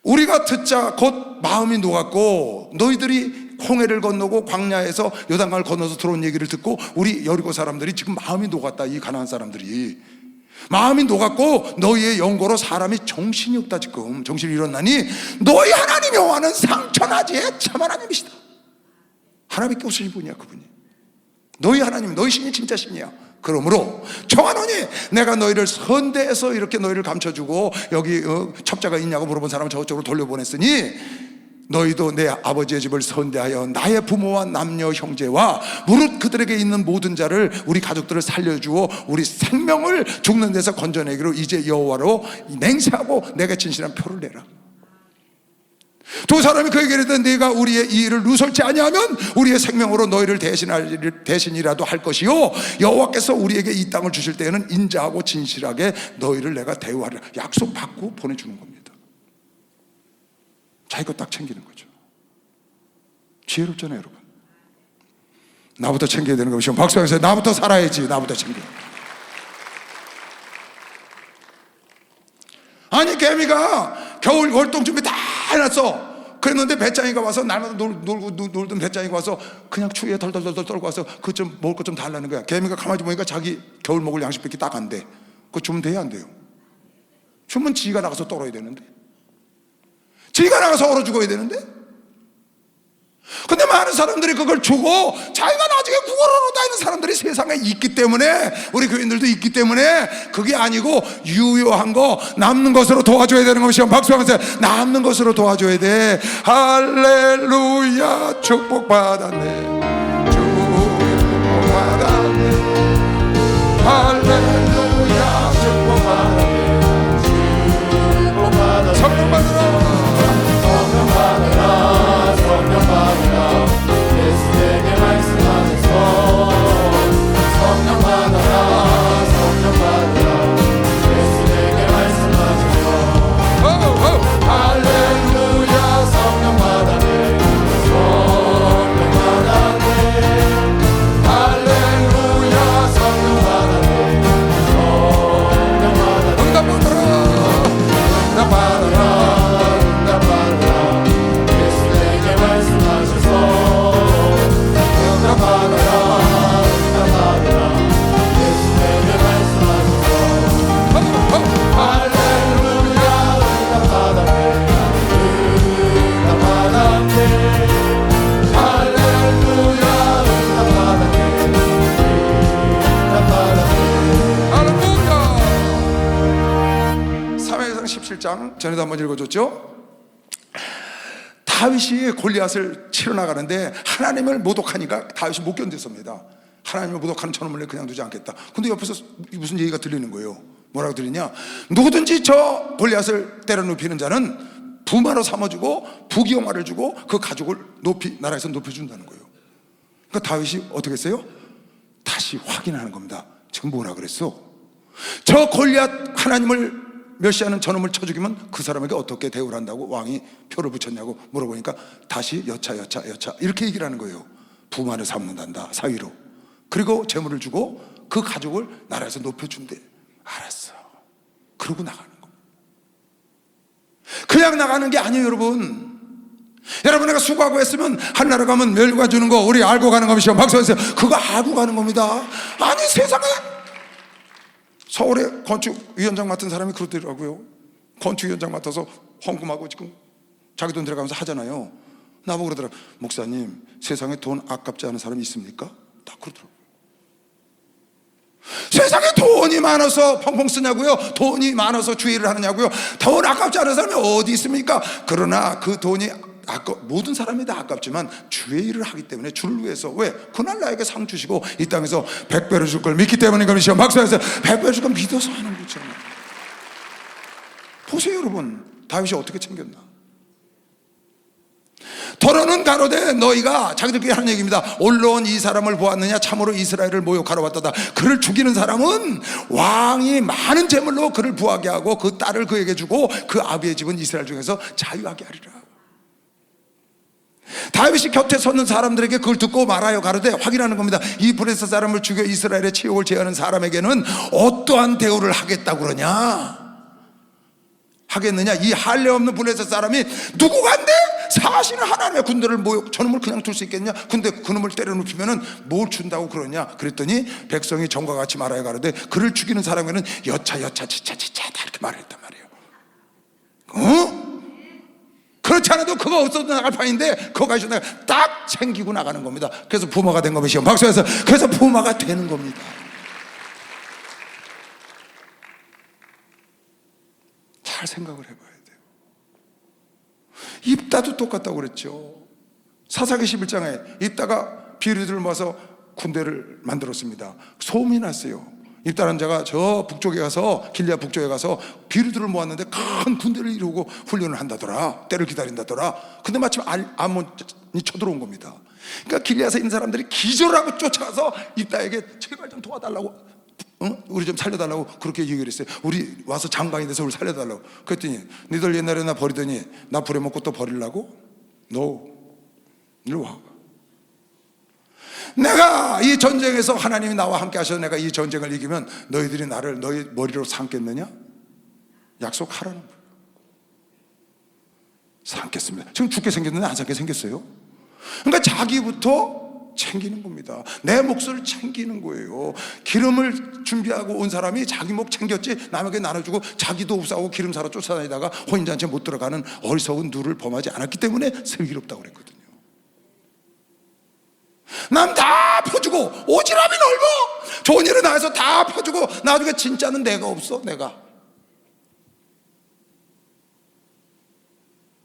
우리가 듣자 곧 마음이 녹았고, 너희들이 홍해를 건너고 광야에서 요단강을 건너서 들어온 얘기를 듣고 우리 여리고 사람들이 지금 마음이 녹았다. 이 가나안 사람들이 마음이 녹았고 너희의 영고로 사람이 정신이 없다. 지금 정신이 잃었나니 너희 하나님 여호와는 상천하지의 참 하나님이시다. 하나님께 오신 분이야. 그분이 너희 하나님, 너희 신이 진짜 신이야. 그러므로 청하노니 내가 너희를 선대해서 이렇게 너희를 감춰주고 여기 첩자가 있냐고 물어본 사람을 저쪽으로 돌려보냈으니 너희도 내 아버지의 집을 선대하여 나의 부모와 남녀 형제와 무릇 그들에게 있는 모든 자를, 우리 가족들을 살려주어 우리 생명을 죽는 데서 건져내기로 이제 여호와로 맹세하고 내게 진실한 표를 내라. 두 사람이 그에게 이르되 네가 우리의 이 일을 누설치 아니하면 우리의 생명으로 너희를 대신이라도 할 것이요 여호와께서 우리에게 이 땅을 주실 때에는 인자하고 진실하게 너희를 내가 대우하리라. 약속받고 보내주는 겁니다. 자기 거 딱 챙기는 거죠. 지혜롭잖아요, 여러분. 나부터 챙겨야 되는 것이요. 박수하면서 나부터 살아야지. 나부터 챙겨. 아니, 개미가 겨울 월동 준비 다 해놨어. 그랬는데 배짱이가 와서 날마다 놀던 배짱이가 와서 그냥 추위에 덜덜덜 떨고 와서 그 좀 먹을 것 좀 달라는 거야. 개미가 가만히 보니까 자기 겨울 먹을 양식밖에 딱 안 돼. 그거 주면 돼야 안 돼요? 주면 지가 나가서 떨어야 되는데, 지가 나가서 얼어 죽어야 되는데. 근데 많은 사람들이 그걸 주고 자기가 나중에 구걸하러 다니는 사람들이 세상에 있기 때문에, 우리 교인들도 있기 때문에 그게 아니고 유효한 거 남는 것으로 도와줘야 되는 것이요. 박수하면서 남는 것으로 도와줘야 돼. 할렐루야, 축복받았네, 축복받았네, 할렐루야, 축복받았네, 축복받았네. 성령 받으라, 성령 받으라, 성령 받으라. 예수에게 말씀하셔서 성령 받으라, 성령 받으라. 예수에게 말씀하셔서 할렐루야, 성령 받았네, 성령 받았네, 할렐루야, 성령 받았네, 성령 받았네. 응답 받으라, 응답 받으라, 응답 받으라. 예수에게 말씀하셔서 응답 받으라, 응답 받으라. 예수에게 말씀하셔서 할렐루야, 응답 받았네, 응답 받았네, 할렐루야, 응답 받았네, 응답 받았네. 할렐루야. 사무엘상 17장 전에도 한번 읽어줬죠. 다윗이 골리앗을 치러 나가는데 하나님을 모독하니까 다윗이 못 견뎠습니다. 하나님을 모독하는 저놈을 그냥 두지 않겠다. 근데 옆에서 무슨 얘기가 들리는 거예요. 뭐라고 들리냐? 누구든지 저 골리앗을 때려 눕히는 자는 부마로 삼아주고 부귀영화를 주고 그 가족을 나라에서 높여준다는 거예요. 그러니까 다윗이 어떻게 했어요? 다시 확인하는 겁니다. 지금 뭐라 그랬어? 저 골리앗 하나님을 멸시하는 저놈을 쳐 죽이면 그 사람에게 어떻게 대우를 한다고 왕이 표를 붙였냐고 물어보니까 다시 여차 이렇게 얘기를 하는 거예요. 부마를 삼는단다, 사위로. 그리고 재물을 주고 그 가족을 나라에서 높여준대. 알았어. 그러고 나가는 거. 그냥 나가는 게 아니에요, 여러분. 여러분, 내가 수고하고 했으면 하늘나라 가면 멸과 주는 거 우리 알고 가는 겁니다. 박수하세요. 그거 알고 가는 겁니다. 아니, 세상에 서울에 건축위원장 맡은 사람이 그러더라고요. 건축위원장 맡아서 헌금하고 지금 자기 돈 들어가면서 하잖아요. 나보고 그러더라고요. 목사님, 세상에 돈 아깝지 않은 사람이 있습니까? 딱 그러더라고요. 세상에 돈이 많아서 펑펑 쓰냐고요? 돈이 많아서 주의를 하느냐고요? 돈 아깝지 않은 사람이 어디 있습니까? 그러나 그 돈이 모든 사람이 다 아깝지만 주의 일을 하기 때문에 주를 위해서, 왜? 그날 나에게 상 주시고 이 땅에서 100배로 줄 걸 믿기 때문인 겁니다. 박수해서 100배로 줄 걸 믿어서 하는 거잖아요. 보세요, 여러분. 다윗이 어떻게 챙겼나? 더러는 가로되 너희가, 자기들끼리 하는 얘기입니다. 올라온 이 사람을 보았느냐? 참으로 이스라엘을 모욕하러 왔다다. 그를 죽이는 사람은 왕이 많은 재물로 그를 부하게 하고 그 딸을 그에게 주고 그 아비의 집은 이스라엘 중에서 자유하게 하리라. 다윗이 곁에 섰는 사람들에게 그걸 듣고 말하여 가로되, 확인하는 겁니다. 이 블레셋 사람을 죽여 이스라엘의 치욕을 제하는 사람에게는 어떠한 대우를 하겠다고 그러냐? 하겠느냐? 이 할례 없는 블레셋 사람이 누구간데 사실은 하나님의 군대를 저놈을 그냥 둘 수 있겠냐? 근데 그놈을 때려 눕히면은 뭘 준다고 그러냐? 그랬더니 백성이 전과 같이 말하여 가로되 그를 죽이는 사람에게는 여차 지차다 이렇게 말했단 말이에요. 그렇지 않아도 그거 없어도 나갈 판인데 그거 가지고 내가 딱 챙기고 나가는 겁니다. 그래서 부모가 된 겁니다. 박수해서. 그래서 부모가 되는 겁니다. 잘 생각을 해봐야 돼요. 입다도 똑같다고 그랬죠. 사사기 11장에 입다가 비류들을 모아서 군대를 만들었습니다. 소문이 났어요. 입다른 자가 저 북쪽에 가서, 길리앗 북쪽에 가서 비류들을 모았는데 큰 군대를 이루고 훈련을 한다더라. 때를 기다린다더라. 근데 마침 아몬이 쳐들어온 겁니다. 그러니까 길리앗에 있는 사람들이 기절하고 쫓아가서 입다에게 제발 좀 도와달라고, 우리 좀 살려달라고 그렇게 얘기를 했어요. 우리 와서 장관이 돼서 우리 살려달라고. 그랬더니 니들 옛날에 나 버리더니 나 부려먹고 또 버리려고? No, 이리 와. 내가 이 전쟁에서 하나님이 나와 함께 하셔서 내가 이 전쟁을 이기면 너희들이 나를 너희 머리로 삼겠느냐? 약속하라는 거예요. 삼겠습니다. 지금 죽게 생겼는데 안 삼게 생겼어요. 그러니까 자기부터 챙기는 겁니다. 내 몫을 챙기는 거예요. 기름을 준비하고 온 사람이 자기 몫 챙겼지 남에게 나눠주고 자기도 없사고 기름 사러 쫓아다니다가 혼인잔치에 못 들어가는 어리석은 누를 범하지 않았기 때문에 슬기롭다고 그랬거든요. 남 다 퍼주고 오지랖이 넓어. 좋은 일을 나해서 다 퍼주고 나중에 진짜는 내가 없어. 내가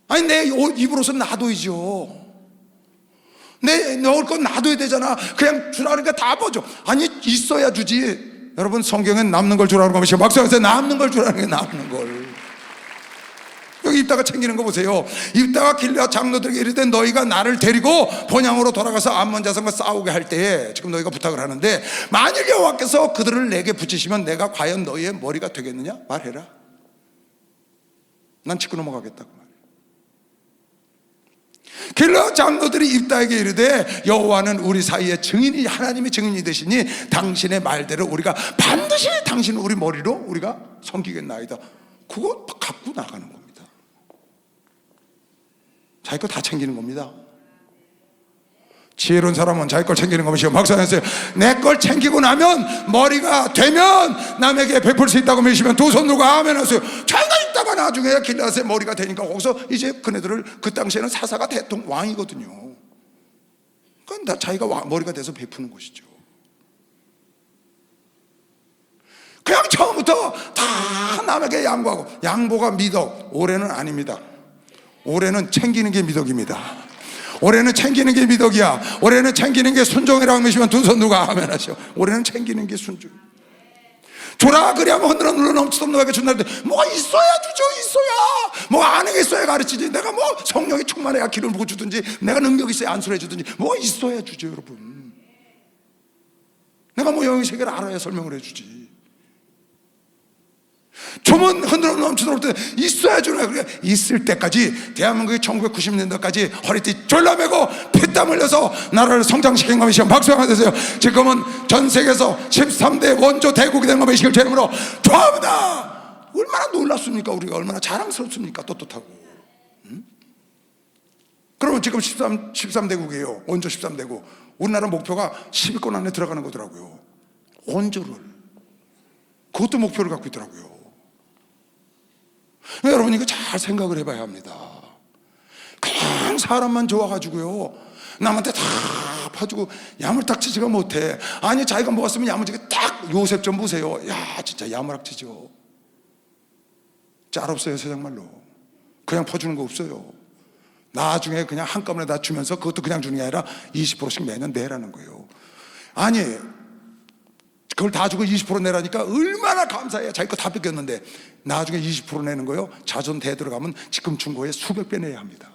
아니 내 입으로서 놔둬야죠. 내 넣을 건 놔둬야 되잖아. 그냥 주라 그러니까 다 퍼줘. 아니 있어야 주지. 여러분 성경엔 남는 걸 주라는 것이 막상에서 남는 걸 주라는 게 남는 걸. 여기 입다가 챙기는 거 보세요. 입다가 길앗 장로들에게 이르되 너희가 나를 데리고 본향으로 돌아가서 암몬 자손과 싸우게 할 때에 지금 너희가 부탁을 하는데 만일 여호와께서 그들을 내게 붙이시면 내가 과연 너희의 머리가 되겠느냐? 말해라. 난 짚고 넘어가겠다 그 말이에요. 길앗 장로들이 입다에게 이르되 여호와는 우리 사이에 증인이 하나님이 증인이 되시니 당신의 말대로 우리가 반드시 당신을 우리 머리로 우리가 섬기겠나이다. 그거 갖고 나가는 겁니다. 자기 거 다 챙기는 겁니다. 지혜로운 사람은 자기 걸 챙기는 것이요 막상했어요. 내 걸 챙기고 나면 머리가 되면 남에게 베풀 수 있다고 믿으시면 두 손 들고 아멘 하세요. 자기가 있다가 나중에 길앗의 머리가 되니까 거기서 이제 그네들을 그 당시에는 사사가 대통령 왕이거든요. 그러니까 자기가 머리가 돼서 베푸는 것이죠. 그냥 처음부터 다 남에게 양보하고. 양보가 미덕, 올해는 아닙니다. 올해는 챙기는 게 미덕입니다. 올해는 챙기는 게 미덕이야. 올해는 챙기는 게 순종이라고 하시면 두 손 누가 하면 하셔. 올해는 챙기는 게 순종. 주라 그리하면 흔들어 눌러 넘치도록 너에게 준다는데 뭐가 있어야 주죠. 있어야. 뭐가 아는 게 있어야 가르치지. 내가 뭐 성령이 충만해야 기름을 부어 주든지 내가 능력이 있어야 안수를 해주든지 뭐가 있어야 주죠. 여러분, 내가 뭐 영의 세계를 알아야 설명을 해주지. 주문 흔들어 넘치도록 때 있어야 주나. 그러니까 있을 때까지 대한민국이 1990년대까지 허리띠 졸라매고 피땀 흘려서 나라를 성장시킨 것이요 박수 한번 주세요. 지금은 전 세계에서 13대 원조 대국이 된 것이 실체이므로 좋아합니다. 얼마나 놀랐습니까? 우리가 얼마나 자랑스럽습니까? 떳떳하고. 그러면 지금 13대국이에요. 원조 13대국. 우리나라 목표가 10위권 안에 들어가는 거더라고요. 원조를. 그것도 목표를 갖고 있더라고요. 여러분 이거 잘 생각을 해봐야 합니다. 그냥 사람만 좋아가지고요 남한테 다 파주고 야물딱지지가 못해. 아니 자기가 먹었으면 야무지게 딱. 요셉 좀 보세요. 야 진짜 야물딱지죠. 짤 없어요 세상말로. 그냥 퍼주는 거 없어요. 나중에 그냥 한꺼번에 다 주면서 그것도 그냥 주는 게 아니라 20%씩 매년 내라는 거예요. 아니 그걸 다 주고 20% 내라니까 얼마나 감사해요. 자기 거 다 뺏겼는데 나중에 20% 내는 거요. 자손 대 들어가면 지금 준 거에 수백 배 내야 합니다.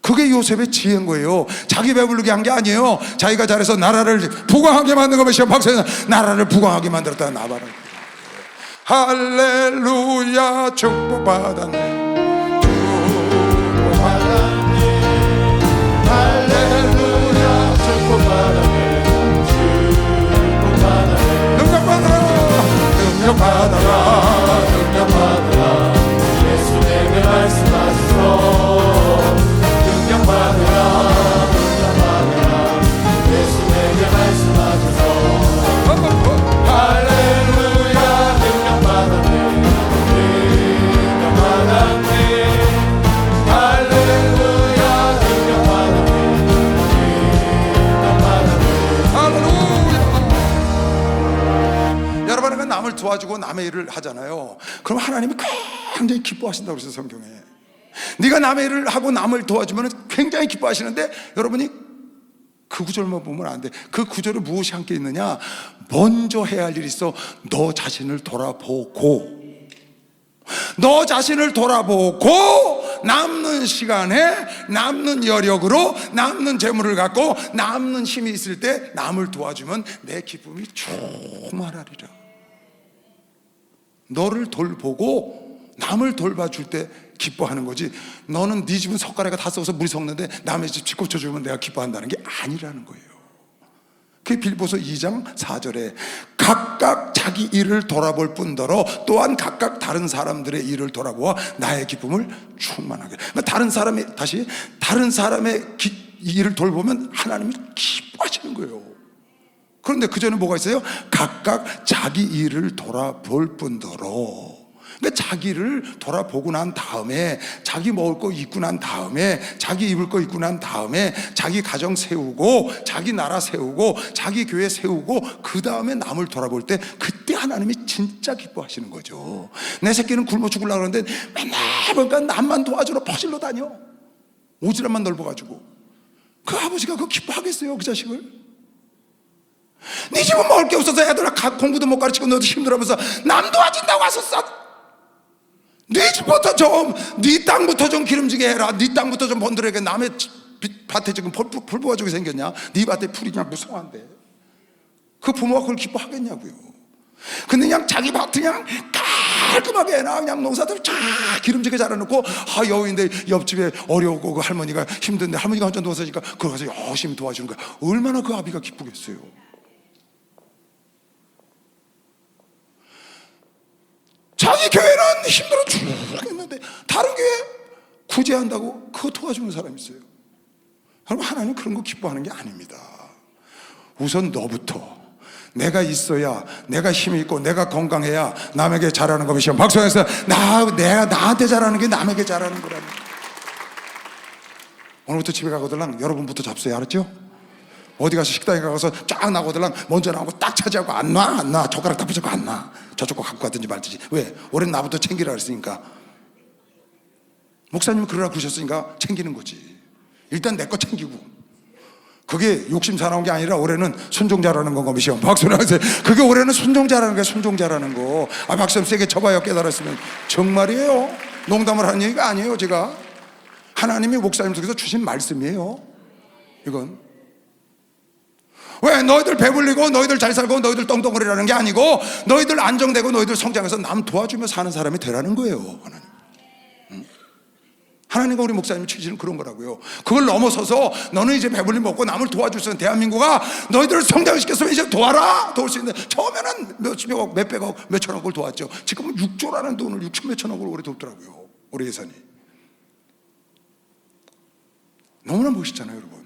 그게 요셉의 지혜인 거예요. 자기 배부르게 한 게 아니에요. 자기가 잘해서 나라를 부강하게 만든 것이 박사님 나라를 부강하게 만들었다. 나바라. 할렐루야 축복받았네. 축복받았네. 할렐루야 축복받았네. 능력받아라 능력받아라 예수 내게 말씀하소서. 능력받아라 능력받아라 예수 내게 말씀하소서. 할렐루야 능력받았네 능력받았네 할렐루야 능력받았네 능력받았네 할렐루야. 여러분 남을 도와주고 남의 일을 하잖아요. 그럼 하나님이 굉장히 기뻐하신다고 그랬어요 성경에. 네가 남의 일을 하고 남을 도와주면 굉장히 기뻐하시는데 여러분이 그 구절만 보면 안 돼. 그 구절에 무엇이 함께 있느냐? 먼저 해야 할 일이 있어. 너 자신을 돌아보고, 너 자신을 돌아보고 남는 시간에 남는 여력으로 남는 재물을 갖고 남는 힘이 있을 때 남을 도와주면 내 기쁨이 충만하리라. 너를 돌보고 남을 돌봐줄 때 기뻐하는 거지, 너는 네 집은 석가래가 다 썩어서 물이 썩는데 남의 집 쥐고쳐주면 내가 기뻐한다는 게 아니라는 거예요. 그 빌보서 2장 4절에 각각 자기 일을 돌아볼 뿐더러 또한 각각 다른 사람들의 일을 돌아보아 나의 기쁨을 충만하게. 그러니까 다른 사람의 일을 돌보면 하나님이 기뻐하시는 거예요. 그런데 그 전에 뭐가 있어요? 각각 자기 일을 돌아볼 뿐더러. 그러니까 자기를 돌아보고 난 다음에, 자기 먹을 거 입고 난 다음에, 자기 입을 거 입고 난 다음에, 자기 가정 세우고, 자기 나라 세우고, 자기 교회 세우고, 그 다음에 남을 돌아볼 때, 그때 하나님이 진짜 기뻐하시는 거죠. 내 새끼는 굶어 죽으려고 그러는데 맨날 보니까 남만 도와주러 퍼질러 다녀. 오지랖만 넓어가지고. 그 아버지가 그거 기뻐하겠어요, 그 자식을? 네 집은 먹을 게 없어서 애들 공부도 못 가르치고 너도 힘들어하면서 남 도와준다고 왔었어. 네 집부터 좀, 네 땅부터 좀 기름지게 해라. 네 땅부터 좀 번들에게. 남의 밭에 지금 풀 부어주게 생겼냐? 네 밭에 풀이 그냥 무성한데 그 부모가 그걸 기뻐하겠냐고요. 근데 그냥 자기 밭 그냥 깔끔하게 해놔. 그냥 농사들 쫙 기름지게 자라놓고, 여인데 옆집에 어려우고 그 할머니가 힘든데 할머니가 혼자 누워서니까 그걸 가서 열심히 도와주는 거야. 얼마나 그 아비가 기쁘겠어요. 자기 교회는 힘들어 죽겠는데 다른 교회 구제한다고 그거 도와주는 사람이 있어요. 여러분, 하나님 그런 거 기뻐하는 게 아닙니다. 우선 너부터, 내가 있어야, 내가 힘이 있고 내가 건강해야 남에게 잘하는 것이요. 박수해서 내가 나한테 잘하는 게 남에게 잘하는 거랍니다. 오늘부터 집에 가거들랑 여러분부터 잡수야, 알았죠? 어디 가서 식당에 가서 쫙 나오거들랑 먼저 나오고 딱 차지하고 안 놔. 젓가락 다 붙잡고 안 놔. 저쪽 거 갖고 가든지 말든지. 왜? 올해는 나부터 챙기라 그랬으니까. 목사님은 그러라 그러셨으니까 챙기는 거지. 일단 내 거 챙기고. 그게 욕심 사나운 게 아니라 올해는 순종자라는 건 것이요. 박수를 하세요. 그게 올해는 순종자라는 거예요. 순종자라는 거. 박수 좀 세게 쳐봐요. 깨달았으면. 정말이에요. 농담을 하는 얘기가 아니에요. 제가 하나님이 목사님 속에서 주신 말씀이에요. 이건. 왜? 너희들 배불리고 너희들 잘 살고 너희들 떵떵거리라는 게 아니고, 너희들 안정되고 너희들 성장해서 남 도와주며 사는 사람이 되라는 거예요. 하나님. 하나님과 우리 목사님 취지는 그런 거라고요. 그걸 넘어서서 너는 이제 배불리 먹고 남을 도와줄 수 있는 대한민국아, 너희들을 성장시켰으면 이제 도와라. 도울 수 있는. 처음에는 몇십억, 몇백억, 몇천억을 도왔죠. 지금은 6조라는 돈을, 6천 몇천억을 올해 돕더라고요. 올해 예산이. 너무나 멋있잖아요, 여러분.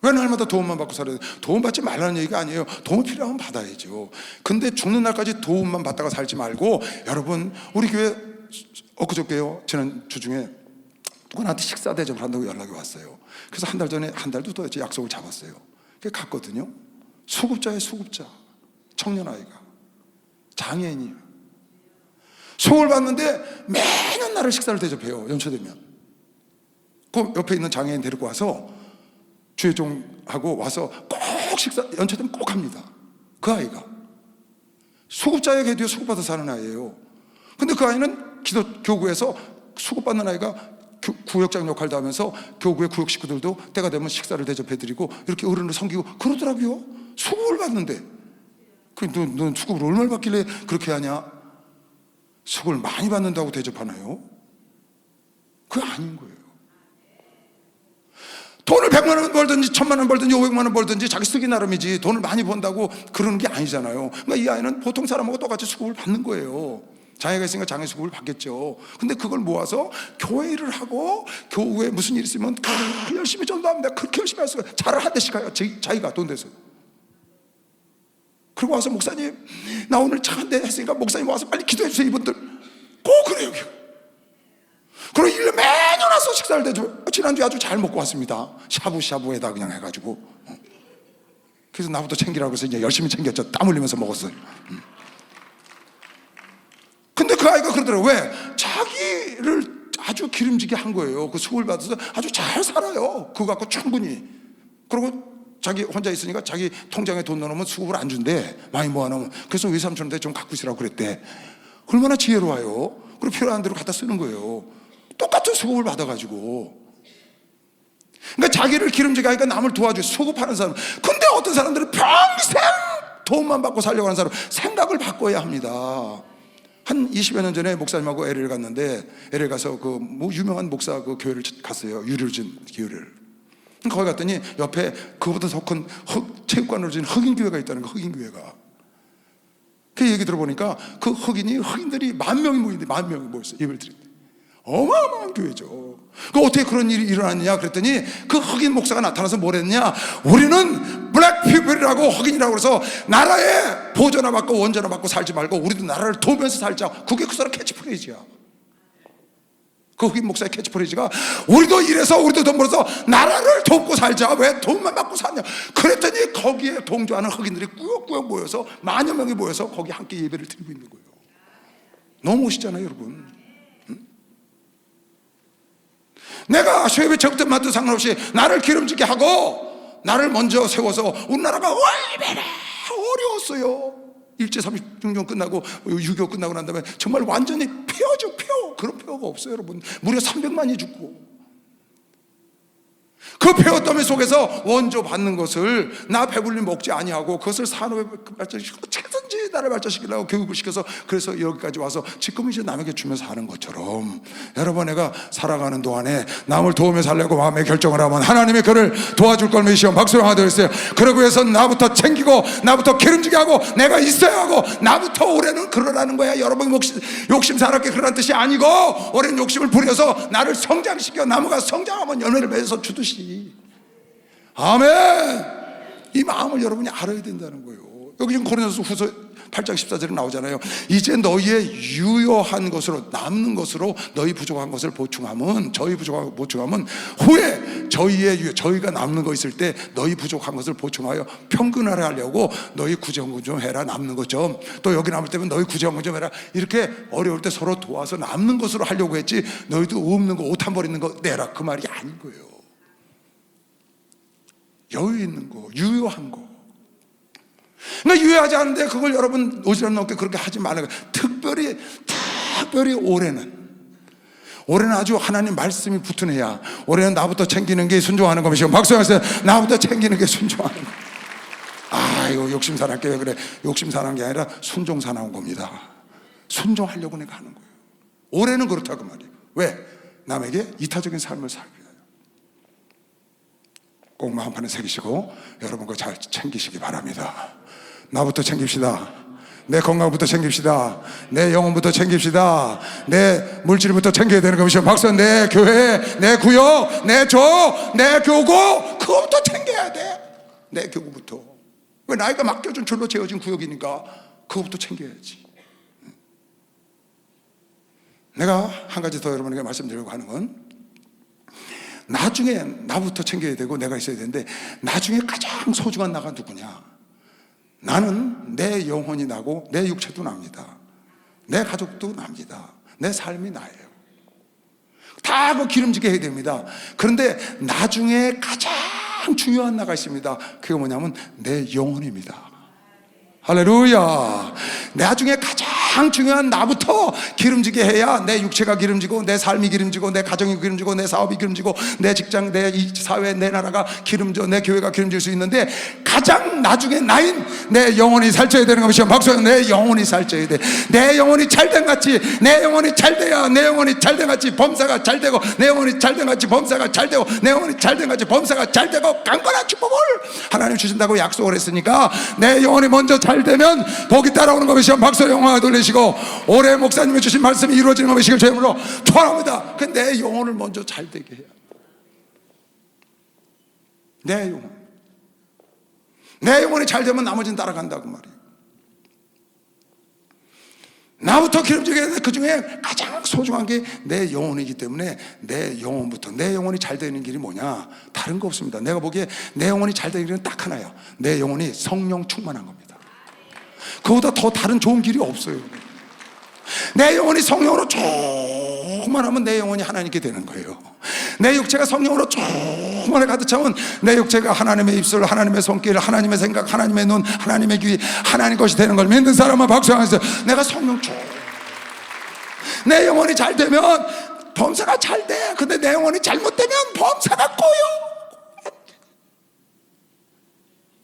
왜 날마다 도움만 받고 살아야 돼? 도움 받지 말라는 얘기가 아니에요. 도움 필요하면 받아야죠. 근데 죽는 날까지 도움만 받다가 살지 말고, 여러분, 우리 교회 엊그저께요, 지난 주 중에 누구한테 식사 대접을 한다고 연락이 왔어요. 그래서 한 달도 더 약속을 잡았어요. 갔거든요. 수급자예요, 수급자. 청년 아이가, 장애인이에요. 수급을 받는데 매년 나를 식사를 대접해요. 연초되면. 그 옆에 있는 장애인 데리고 와서 주회종하고 와서 꼭 식사, 연초되면 꼭 합니다. 그 아이가 수급자에게 뒤에 수급받아 사는 아이예요. 근데 그 아이는 교구에서 수급받는 아이가 구역장 역할도 하면서 교구의 구역 식구들도 때가 되면 식사를 대접해드리고 이렇게 어른을 섬기고 그러더라고요. 수급을 받는데. 넌 수급을 얼마나 받길래 그렇게 하냐? 수급을 많이 받는다고 대접하나요? 그게 아닌 거예요. 돈을 100만 원 벌든지 1000만 원 벌든지 500만 원 벌든지 자기 쓰기 나름이지, 돈을 많이 번다고 그러는 게 아니잖아요. 그러니까 이 아이는 보통 사람하고 똑같이 수급을 받는 거예요. 장애가 있으니까 장애 수급을 받겠죠. 근데 그걸 모아서 교회 일을 하고, 교회에 무슨 일 있으면 열심히 전도합니다. 그렇게 열심히 할 수가, 차를 한 대씩 가요. 자기가 돈 내서. 그리고 와서 목사님, 나 오늘 차 한 대 했으니까 목사님 와서 빨리 기도해 주세요. 이분들 꼭 그래요. 그리고 1년 매년 와서 식사를 대줘. 지난주에 아주 잘 먹고 왔습니다. 샤브샤브에다 그냥 해가지고. 그래서 나부터 챙기라고 해서 이제 열심히 챙겼죠. 땀 흘리면서 먹었어요. 근데 그 아이가 그러더라고요. 왜? 자기를 아주 기름지게 한 거예요. 그 수고를 받아서 아주 잘 살아요. 그거 갖고 충분히. 그리고 자기 혼자 있으니까 자기 통장에 돈 넣어놓으면 수급을 안 준대. 많이 모아놓으면. 그래서 외삼촌한테 좀 갖고 있으라고 그랬대. 얼마나 지혜로워요. 그리고 필요한 대로 갖다 쓰는 거예요. 똑같은 수급을 받아가지고. 그러니까 자기를 기름지게 하니까 남을 도와줘. 수급하는 사람. 근데 어떤 사람들은 평생 도움만 받고 살려고 하는 사람, 생각을 바꿔야 합니다. 한 20여 년 전에 목사님하고 LA를 갔는데, LA 가서 그 뭐 유명한 목사 그 교회를 갔어요. 유리진 교회를. 거기 갔더니 옆에 그보다 더 큰 체육관으로 진 흑인교회가 있다는 거. 흑인교회가. 그 얘기 들어보니까 그 흑인들이 10,000명이 모이는데, 10,000명이 모였어요. 예배를 드리는데. 어마어마한 교회죠. 그 어떻게 그런 일이 일어났냐 그랬더니 그 흑인 목사가 나타나서 뭐랬냐, 우리는 블랙 피플이라고, 흑인이라고 해서 나라에 보조나 받고 원조나 받고 살지 말고 우리도 나라를 도우면서 살자. 그게 그 사람 캐치프레이즈야. 그 흑인 목사의 캐치프레이즈가 우리도 일해서 우리도 돈 벌어서 나라를 돕고 살자. 왜 돈만 받고 사냐. 그랬더니 거기에 동조하는 흑인들이 꾸역꾸역 모여서 10,000 명이 모여서 거기 함께 예배를 드리고 있는 거예요. 너무 멋있잖아요 여러분. 내가 쉐베 적든 마든 상관없이 나를 기름지게 하고 나를 먼저 세워서 우리나라가 얼마나 어려웠어요. 일제 36년 끝나고 6.25 끝나고 난 다음에 정말 완전히 폐허죠. 폐허. 그런 폐허가 없어요 여러분. 무려 300만이 죽고. 그 폐허 더미 속에서 원조 받는 것을 나 배불리 먹지 아니하고 그것을 산업에 발전시키고 최든지 나를 발전시키려고 교육을 시켜서 그래서 여기까지 와서 지금 이제 남에게 주면서 하는 것처럼, 여러분 내가 살아가는 동안에 남을 도우며 살려고 마음에 결정을 하면 하나님이 그를 도와줄 걸 믿으시오. 박수를 하나 드렸어요. 그러고 해서 나부터 챙기고 나부터 기름지게 하고 내가 있어야 하고 나부터 올해는 그러라는 거야. 여러분 욕심 사납게 그러라는 뜻이 아니고, 올해는 욕심을 부려서 나를 성장시켜 나무가 성장하면 열매를 맺어서 주듯이. 아멘. 이 마음을 여러분이 알아야 된다는 거예요. 여기 지금 고린도서 후서 8장 14절에 나오잖아요. 이제 너희의 유효한 것으로, 남는 것으로 너희 부족한 것을 보충하면, 저희 부족한 보충하면 후에 저희가 남는 거 있을 때 너희 부족한 것을 보충하여 평균화를 하려고 너희 구제한 것 좀 해라. 남는 것 좀. 또 여기 남을 때면 너희 구제한 것 좀 해라. 이렇게 어려울 때 서로 도와서 남는 것으로 하려고 했지, 너희도 없는 거, 옷 한 벌 있는 거 내라, 그 말이 아닌 거예요. 여유 있는 거, 유효한 거. 그러니까 유효하지 않은데 그걸 여러분 오지랖 넘게 그렇게 하지 말아요. 특별히 올해는 아주 하나님 말씀이 붙은 해야. 올해는 나부터 챙기는 게 순종하는 것이요. 박수하세요. 나부터 챙기는 게 순종하는 거. 아, 이거 욕심 사나운 게 왜 그래? 욕심 사나운 게 아니라 순종 사나운 겁니다. 순종하려고 내가 하는 거예요. 올해는 그렇다고 말이에요. 왜? 남에게 이타적인 삶을 살기 위해서. 꼭 마음판에 새기시고 여러분 거 잘 챙기시기 바랍니다. 나부터 챙깁시다. 내 건강부터 챙깁시다. 내 영혼부터 챙깁시다. 내 물질부터 챙겨야 되는 것이죠. 박사, 내 교회, 내 구역, 내 조, 내 교구, 그거부터 챙겨야 돼. 내 교구부터. 왜? 나이가 맡겨준 줄로 재어진 구역이니까 그거부터 챙겨야지. 내가 한 가지 더 여러분에게 말씀드리려고 하는 건, 나중에 나부터 챙겨야 되고 내가 있어야 되는데, 나중에 가장 소중한 나가 누구냐? 나는 내 영혼이 나고 내 육체도 납니다. 내 가족도 납니다. 내 삶이 나예요. 다 그 기름지게 해야 됩니다. 그런데 나중에 가장 중요한 나가 있습니다. 그게 뭐냐면 내 영혼입니다. 할렐루야. 나중에 가장 중요한 나부터 기름지게 해야 내 육체가 기름지고 내 삶이 기름지고 내 가정이 기름지고 내 사업이 기름지고 내 직장, 내 사회, 내 나라가 기름져, 내 교회가 기름질 수 있는데, 가장 나중에 나인 내 영혼이 살쪄야 되는 것이요. 박수. 내 영혼이 살쪄야 돼. 내 영혼이 잘된 같이, 내 영혼이 잘돼야 내 영혼이 잘된 같이 범사가 잘되고, 내 영혼이 잘된 같이 범사가 잘되고, 내 영혼이 잘된 같이 범사가 잘되고, 강건한 축복을 하나님 주신다고 약속을 했으니까 내 영혼이 먼저 잘되면 복이 따라오는 것이요. 박수 영광을 돌리시고 올해 목사님이 주신 말씀이 이루어지는 것이길 주님으로 축원합니다. 내 영혼을 먼저 잘되게 해야. 내 영혼이 잘되면 나머지는 따라간다고 말이에요. 나부터 기름지게 해야 돼. 그 중에 가장 소중한 게 내 영혼이기 때문에 내 영혼부터. 내 영혼이 잘 되는 길이 뭐냐? 다른 거 없습니다. 내가 보기에 내 영혼이 잘 되는 길은 딱 하나야. 내 영혼이 성령 충만한 겁니다. 그보다 더 다른 좋은 길이 없어요. 내 영혼이 성령으로 충만하면 내 영혼이 하나님께 되는 거예요. 내 육체가 성령으로 충만에 가득 차면 내 육체가 하나님의 입술, 하나님의 손길, 하나님의 생각, 하나님의 눈, 하나님의 귀, 하나님 것이 되는 걸 믿는 사람은 박수하면서 내가 성령 내 영혼이 잘 되면 범사가 잘 돼. 근데 내 영혼이 잘못되면 범사가 꼬여.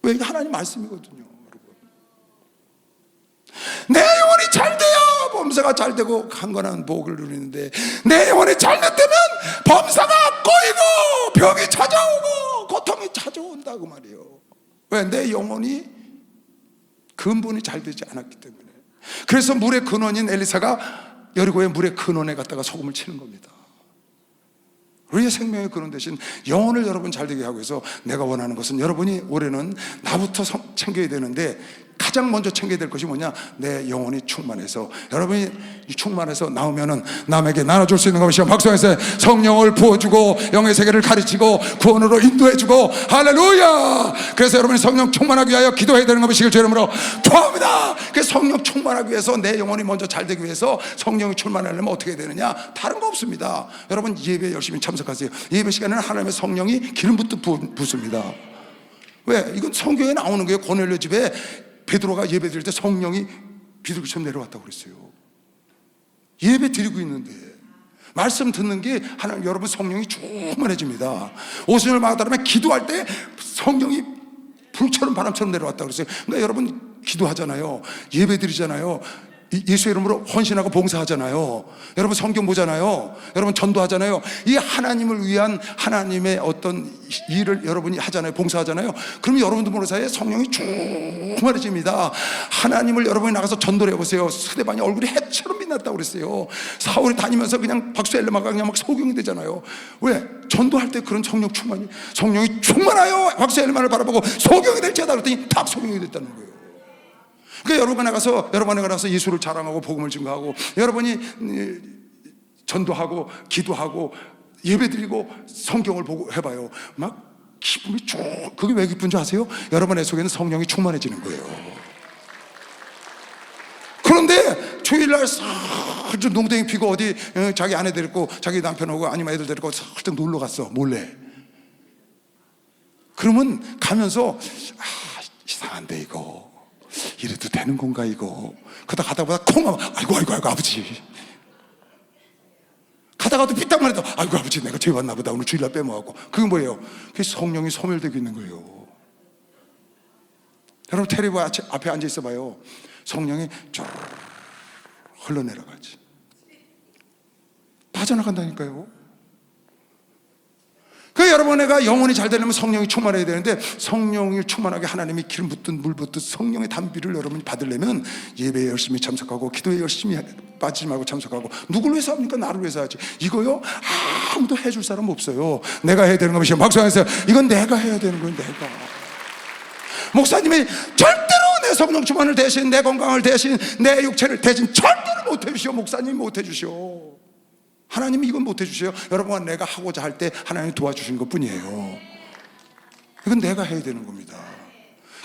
왜? 이게 하나님 말씀이거든요, 여러분. 내 영혼이 잘 돼야 범사가 잘 되고 강건한 복을 누리는데 내 영혼이 잘못되면 범사가 꼬이고 병이 찾아오고 고통이 찾아온다고 말이에요. 왜? 내 영혼이 근본이 잘 되지 않았기 때문에. 그래서 물의 근원인 엘리사가 여리고의 물의 근원에 갔다가 소금을 치는 겁니다. 우리의 생명의 근원 대신 영혼을 여러분 잘 되게 하고 해서 내가 원하는 것은 여러분이 올해는 나부터 챙겨야 되는데 가장 먼저 챙겨야 될 것이 뭐냐? 내 영혼이 충만해서 여러분이 충만해서 나오면은 남에게 나눠줄 수 있는 것이요 박수해서 성령을 부어주고 영의 세계를 가르치고 구원으로 인도해주고 할렐루야. 그래서 여러분이 성령 충만하기 위하여 기도해야 되는 것이길 주 이름으로 축원합니다. 그래서 성령 충만하기 위해서 내 영혼이 먼저 잘 되기 위해서 성령이 충만하려면 어떻게 해야 되느냐? 다른 거 없습니다. 여러분 예배 열심히 참석하세요. 예배 시간에는 하나님의 성령이 기름 붓습니다. 왜? 이건 성경에 나오는 거예요. 고넬료 집에 베드로가 예배 드릴 때 성령이 비둘기처럼 내려왔다고 그랬어요. 예배 드리고 있는데 말씀 듣는 게 하나님, 여러분 성령이 충만해집니다. 오순절 마가다름에 기도할 때 성령이 불처럼 바람처럼 내려왔다고 그랬어요. 그러니까 여러분 기도하잖아요. 예배 드리잖아요. 예수 이름으로 헌신하고 봉사하잖아요. 여러분 성경 보잖아요. 여러분 전도하잖아요. 이 하나님을 위한 하나님의 어떤 일을 여러분이 하잖아요. 봉사하잖아요. 그러면 여러분들 모르는 사이에 성령이 충만해집니다. 하나님을 여러분이 나가서 전도를 해보세요. 스데반이 얼굴이 해처럼 빛났다고 그랬어요. 사울이 다니면서 그냥 박수 엘레마가 그냥 막 소경이 되잖아요. 왜? 전도할 때 그런 성령이 충만하여 박수 엘레마를 바라보고 소경이 될 자다 그랬더니 딱 소경이 됐다는 거예요. 그러니까 여러분이 나가서 예수를 자랑하고 복음을 증거하고 여러분이 전도하고 기도하고 예배드리고 성경을 보고 해봐요. 막 기쁨이 그게 왜 기쁜 줄 아세요? 여러분의 속에는 성령이 충만해지는 거예요. 그런데 주일날 살짝 농땡이 피고 어디 자기 아내 데리고 자기 남편하고 아니면 애들 데리고 살짝 놀러 갔어, 몰래. 그러면 가면서 이상한데 이거 이래도 되는 건가 이거. 가다 보다 콩하면 아이고 아버지. 가다가도 삐딱만 해도 아이고 아버지 내가 죄 봤나 보다 오늘 주일날 빼먹었고. 그게 뭐예요? 그게 성령이 소멸되고 있는 거예요. 여러분 텔레비전 앞에 앉아 있어 봐요. 성령이 쭉 흘러내려가지. 빠져나간다니까요. 그 여러분 애가 영혼이 잘 되려면 성령이 충만해야 되는데 성령이 충만하게 하나님이 기름 붓든 물 붓든 성령의 담비를 여러분이 받으려면 예배에 열심히 참석하고 기도에 열심히 빠지지 말고 참석하고. 누굴 위해서 합니까? 나를 위해서 하지. 이거요 아무도 해줄 사람 없어요. 내가 해야 되는 것이요 박수하면서 이건 내가 해야 되는 거예요. 내가. 목사님이 절대로 내 성령 충만을 대신 내 건강을 대신 내 육체를 대신 절대로 못 해주시오. 목사님이 못 해주시오. 하나님이 이건 못 해주세요. 여러분 내가 하고자 할 때 하나님이 도와주신 것 뿐이에요. 이건 내가 해야 되는 겁니다.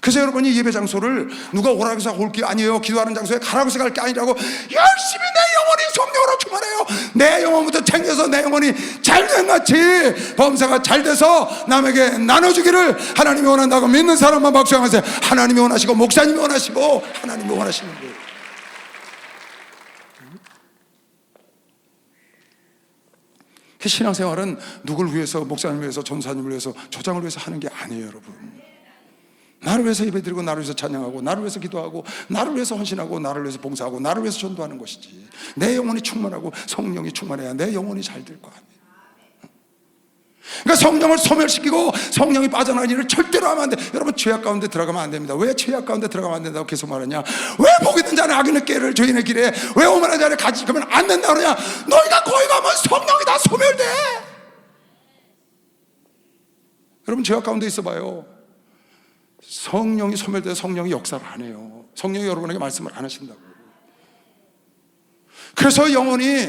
그래서 여러분이 예배 장소를 누가 오라고 해서 올 게 아니에요. 기도하는 장소에 가라고 해서 갈 게 아니라고 열심히 내 영혼이 성령으로 충만해요. 내 영혼부터 챙겨서 내 영혼이 잘된 같이 범사가 잘 돼서 남에게 나눠주기를 하나님이 원한다고 믿는 사람만 박수하면서 하나님이 원하시고 목사님이 원하시고 하나님이 원하시는 거예요. 신앙생활은 누굴 위해서, 목사님을 위해서, 전사님을 위해서, 조장을 위해서 하는 게 아니에요, 여러분. 나를 위해서 예배드리고 나를 위해서 찬양하고 나를 위해서 기도하고 나를 위해서 헌신하고 나를 위해서 봉사하고 나를 위해서 전도하는 것이지. 내 영혼이 충만하고 성령이 충만해야 내 영혼이 잘 될 거 아니에요. 그러니까 성령을 소멸시키고 성령이 빠져나가는 일을 절대로 하면 안 돼. 여러분 죄악 가운데 들어가면 안 됩니다. 왜 죄악 가운데 들어가면 안 된다고 계속 말하냐? 왜 복 있는 자는 악인의 길을 죄인의 길에 왜 오만한 자를 가지 가면 안 된다 그러냐? 너희가 거기 가면 성령이 다 소멸돼. 여러분 죄악 가운데 있어봐요. 성령이 소멸돼서 성령이 역사를 안 해요. 성령이 여러분에게 말씀을 안 하신다고. 그래서 영혼이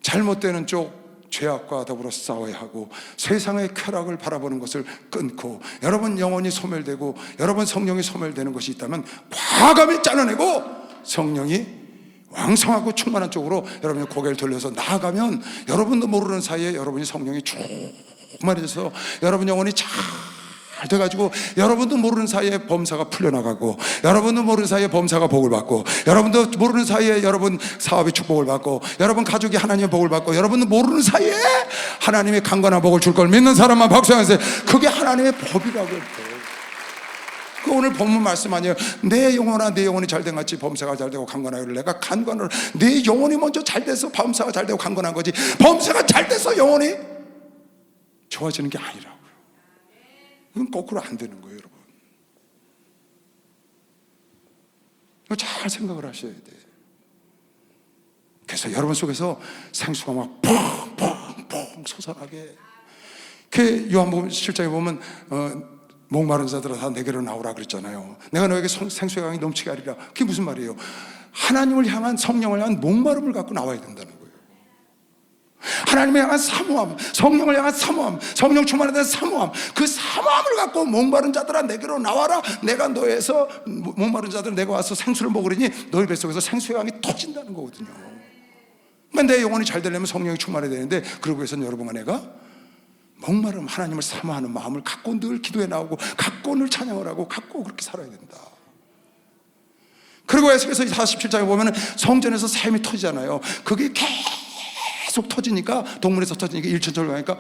잘못되는 쪽 죄악과 더불어 싸워야 하고 세상의 쾌락을 바라보는 것을 끊고 여러분 영혼이 소멸되고 여러분 성령이 소멸되는 것이 있다면 과감히 잘라내고 성령이 왕성하고 충만한 쪽으로 여러분이 고개를 돌려서 나아가면 여러분도 모르는 사이에 여러분이 성령이 충만해져서 여러분 영혼이 잘 돼가지고 여러분도 모르는 사이에 범사가 풀려나가고 여러분도 모르는 사이에 범사가 복을 받고 여러분도 모르는 사이에 여러분 사업의 축복을 받고 여러분 가족이 하나님의 복을 받고 여러분도 모르는 사이에 하나님의 강건한 복을 줄 걸 믿는 사람만 박수하세요. 그게 하나님의 법이라고요. 그 오늘 본문 말씀 아니에요. 내 영혼아 내 영혼이 잘된 같이 범사가 잘되고 강건하기를 내가 간관을 내 영혼이 먼저 잘돼서 범사가 잘되고 강건한 거지 범사가 잘돼서 영혼이 좋아지는 게 아니라고요. 이건 거꾸로 안 되는 거예요, 여러분. 이거 잘 생각을 하셔야 돼. 그래서 여러분 속에서 생수가 막 퐁퐁퐁 솟아나게. 그 요한복음 7장에 보면 목마른 자들아 다 내게로 나오라 그랬잖아요. 내가 너에게 생수의 강이 넘치게 하리라. 그게 무슨 말이에요? 하나님을 향한 성령을 향한 목마름을 갖고 나와야 된다는 거예요. 하나님을 향한 사모함, 성령을 향한 사모함, 성령 충만에 대한 사모함, 그 사모함을 갖고 목마른 자들아 내게로 나와라. 내가 너에서 목마른 자들은 내가 와서 생수를 먹으리니 너희 뱃속에서 생수의 강이 터진다는 거거든요. 그러니까 내 영혼이 잘 되려면 성령이 충만해야 되는데 그러기 위해서는 여러분과 내가 목마름 하나님을 사모하는 마음을 갖고 늘 기도에 나오고 갖고 늘 찬양을 하고 갖고 그렇게 살아야 된다. 그리고 에스겔서 47장에 보면 성전에서 샘이 터지잖아요. 그게 계속 터지니까 동물에서 터지니까 일천척을 가니까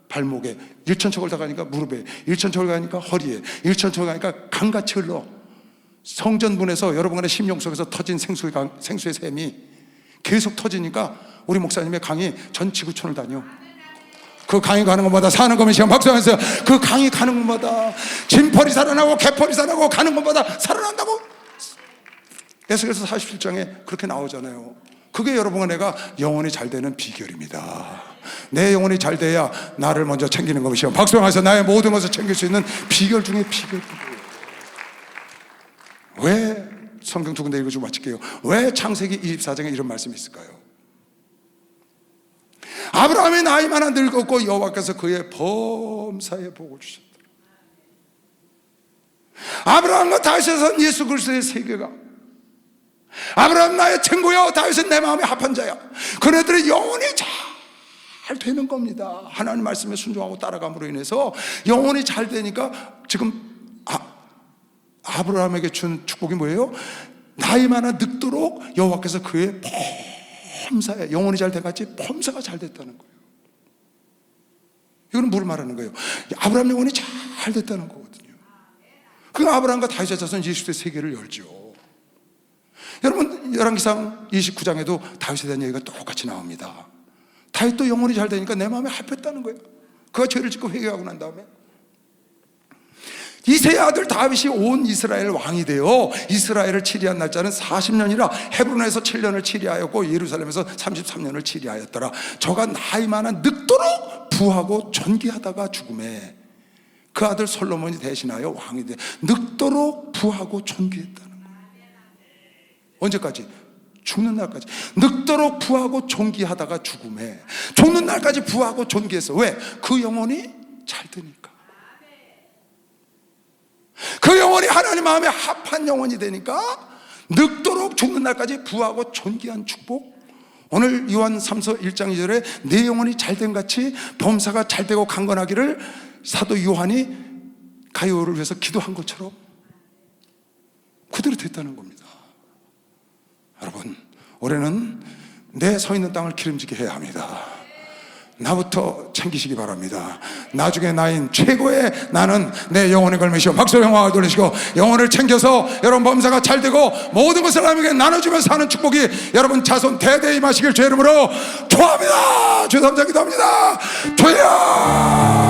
발목에, 일천척을 다 가니까 무릎에, 일천척을 가니까 허리에, 일천척을 가니까 강같이 흘러. 성전문에서 여러분의 심령 속에서 터진 생수의 샘이 계속 터지니까 우리 목사님의 강이 전 지구촌을 다녀. 그 강이 가는 것마다 사는 것만 시간 박수하면서 그 강이 가는 것마다 진펄이 살아나고 개펄이 살아나고 가는 것마다 살아난다고 에스겔서 47장에 그렇게 나오잖아요. 그게 여러분과 내가 영혼이 잘 되는 비결입니다. 내 영혼이 잘 돼야 나를 먼저 챙기는 것이요 박수하면서 나의 모든 것을 챙길 수 있는 비결 중에 비결이에요. 왜 성경 두 군데 읽어주고 마칠게요. 왜 창세기 24장에 이런 말씀이 있을까요? 아브라함의 나이마나 늙었고 여호와께서 그의 범사에 복을 주셨다. 아브라함과 다윗에서 예수 그리스도의 세계가 아브라함 나의 친구여 다윗은 내 마음의 합한 자야. 그네들의 영혼이 잘 되는 겁니다. 하나님 말씀에 순종하고 따라감으로 인해서 영혼이 잘 되니까 지금 아브라함에게 준 축복이 뭐예요? 나이마나 늙도록 여호와께서 그의 범사에 영혼이 잘 돼같이 범사가 잘 됐다는 거예요. 이거는 뭘 말하는 거예요? 아브라함 영혼이 잘 됐다는 거거든요. 그 아브라함과 다윗의 자손 예수의 세계를 열죠. 여러분 열왕기상 29장에도 다윗에 대한 얘기가 똑같이 나옵니다. 다윗도 영혼이 잘 되니까 내 마음에 합했다는 거예요. 그가 죄를 짓고 회개하고 난 다음에 이세의 아들 다윗이 온 이스라엘 왕이 되어 이스라엘을 치리한 날짜는 40년이라 헤브론에서 7년을 치리하였고 예루살렘에서 33년을 치리하였더라. 저가 나이 많아 늙도록 부하고 존귀하다가 죽음에 그 아들 솔로몬이 대신하여 왕이 돼 늙도록 부하고 존귀했다는 거예요. 언제까지? 죽는 날까지. 늙도록 부하고 존귀하다가 죽음에 죽는 날까지 부하고 존귀했어. 왜? 그 영혼이 잘 되니까. 그 영혼이 하나님 마음에 합한 영혼이 되니까 늙도록 죽는 날까지 부하고 존귀한 축복. 오늘 요한 3서 1장 2절에 내 영혼이 잘된 같이 범사가 잘되고 강건하기를 사도 요한이 가요를 위해서 기도한 것처럼 그대로 됐다는 겁니다. 여러분 올해는 내 서 있는 땅을 기름지게 해야 합니다. 나부터 챙기시기 바랍니다. 나중에 나인 최고의 나는 내 영혼에 걸매시오 박수로 영광을 돌리시고 영혼을 챙겨서 여러분 범사가 잘되고 모든 것을 하나님께 나눠주면서 사는 축복이 여러분 자손 대대에 임하시길 주의 이름으로 축원합니다. 주여 감사 기도합니다. 주여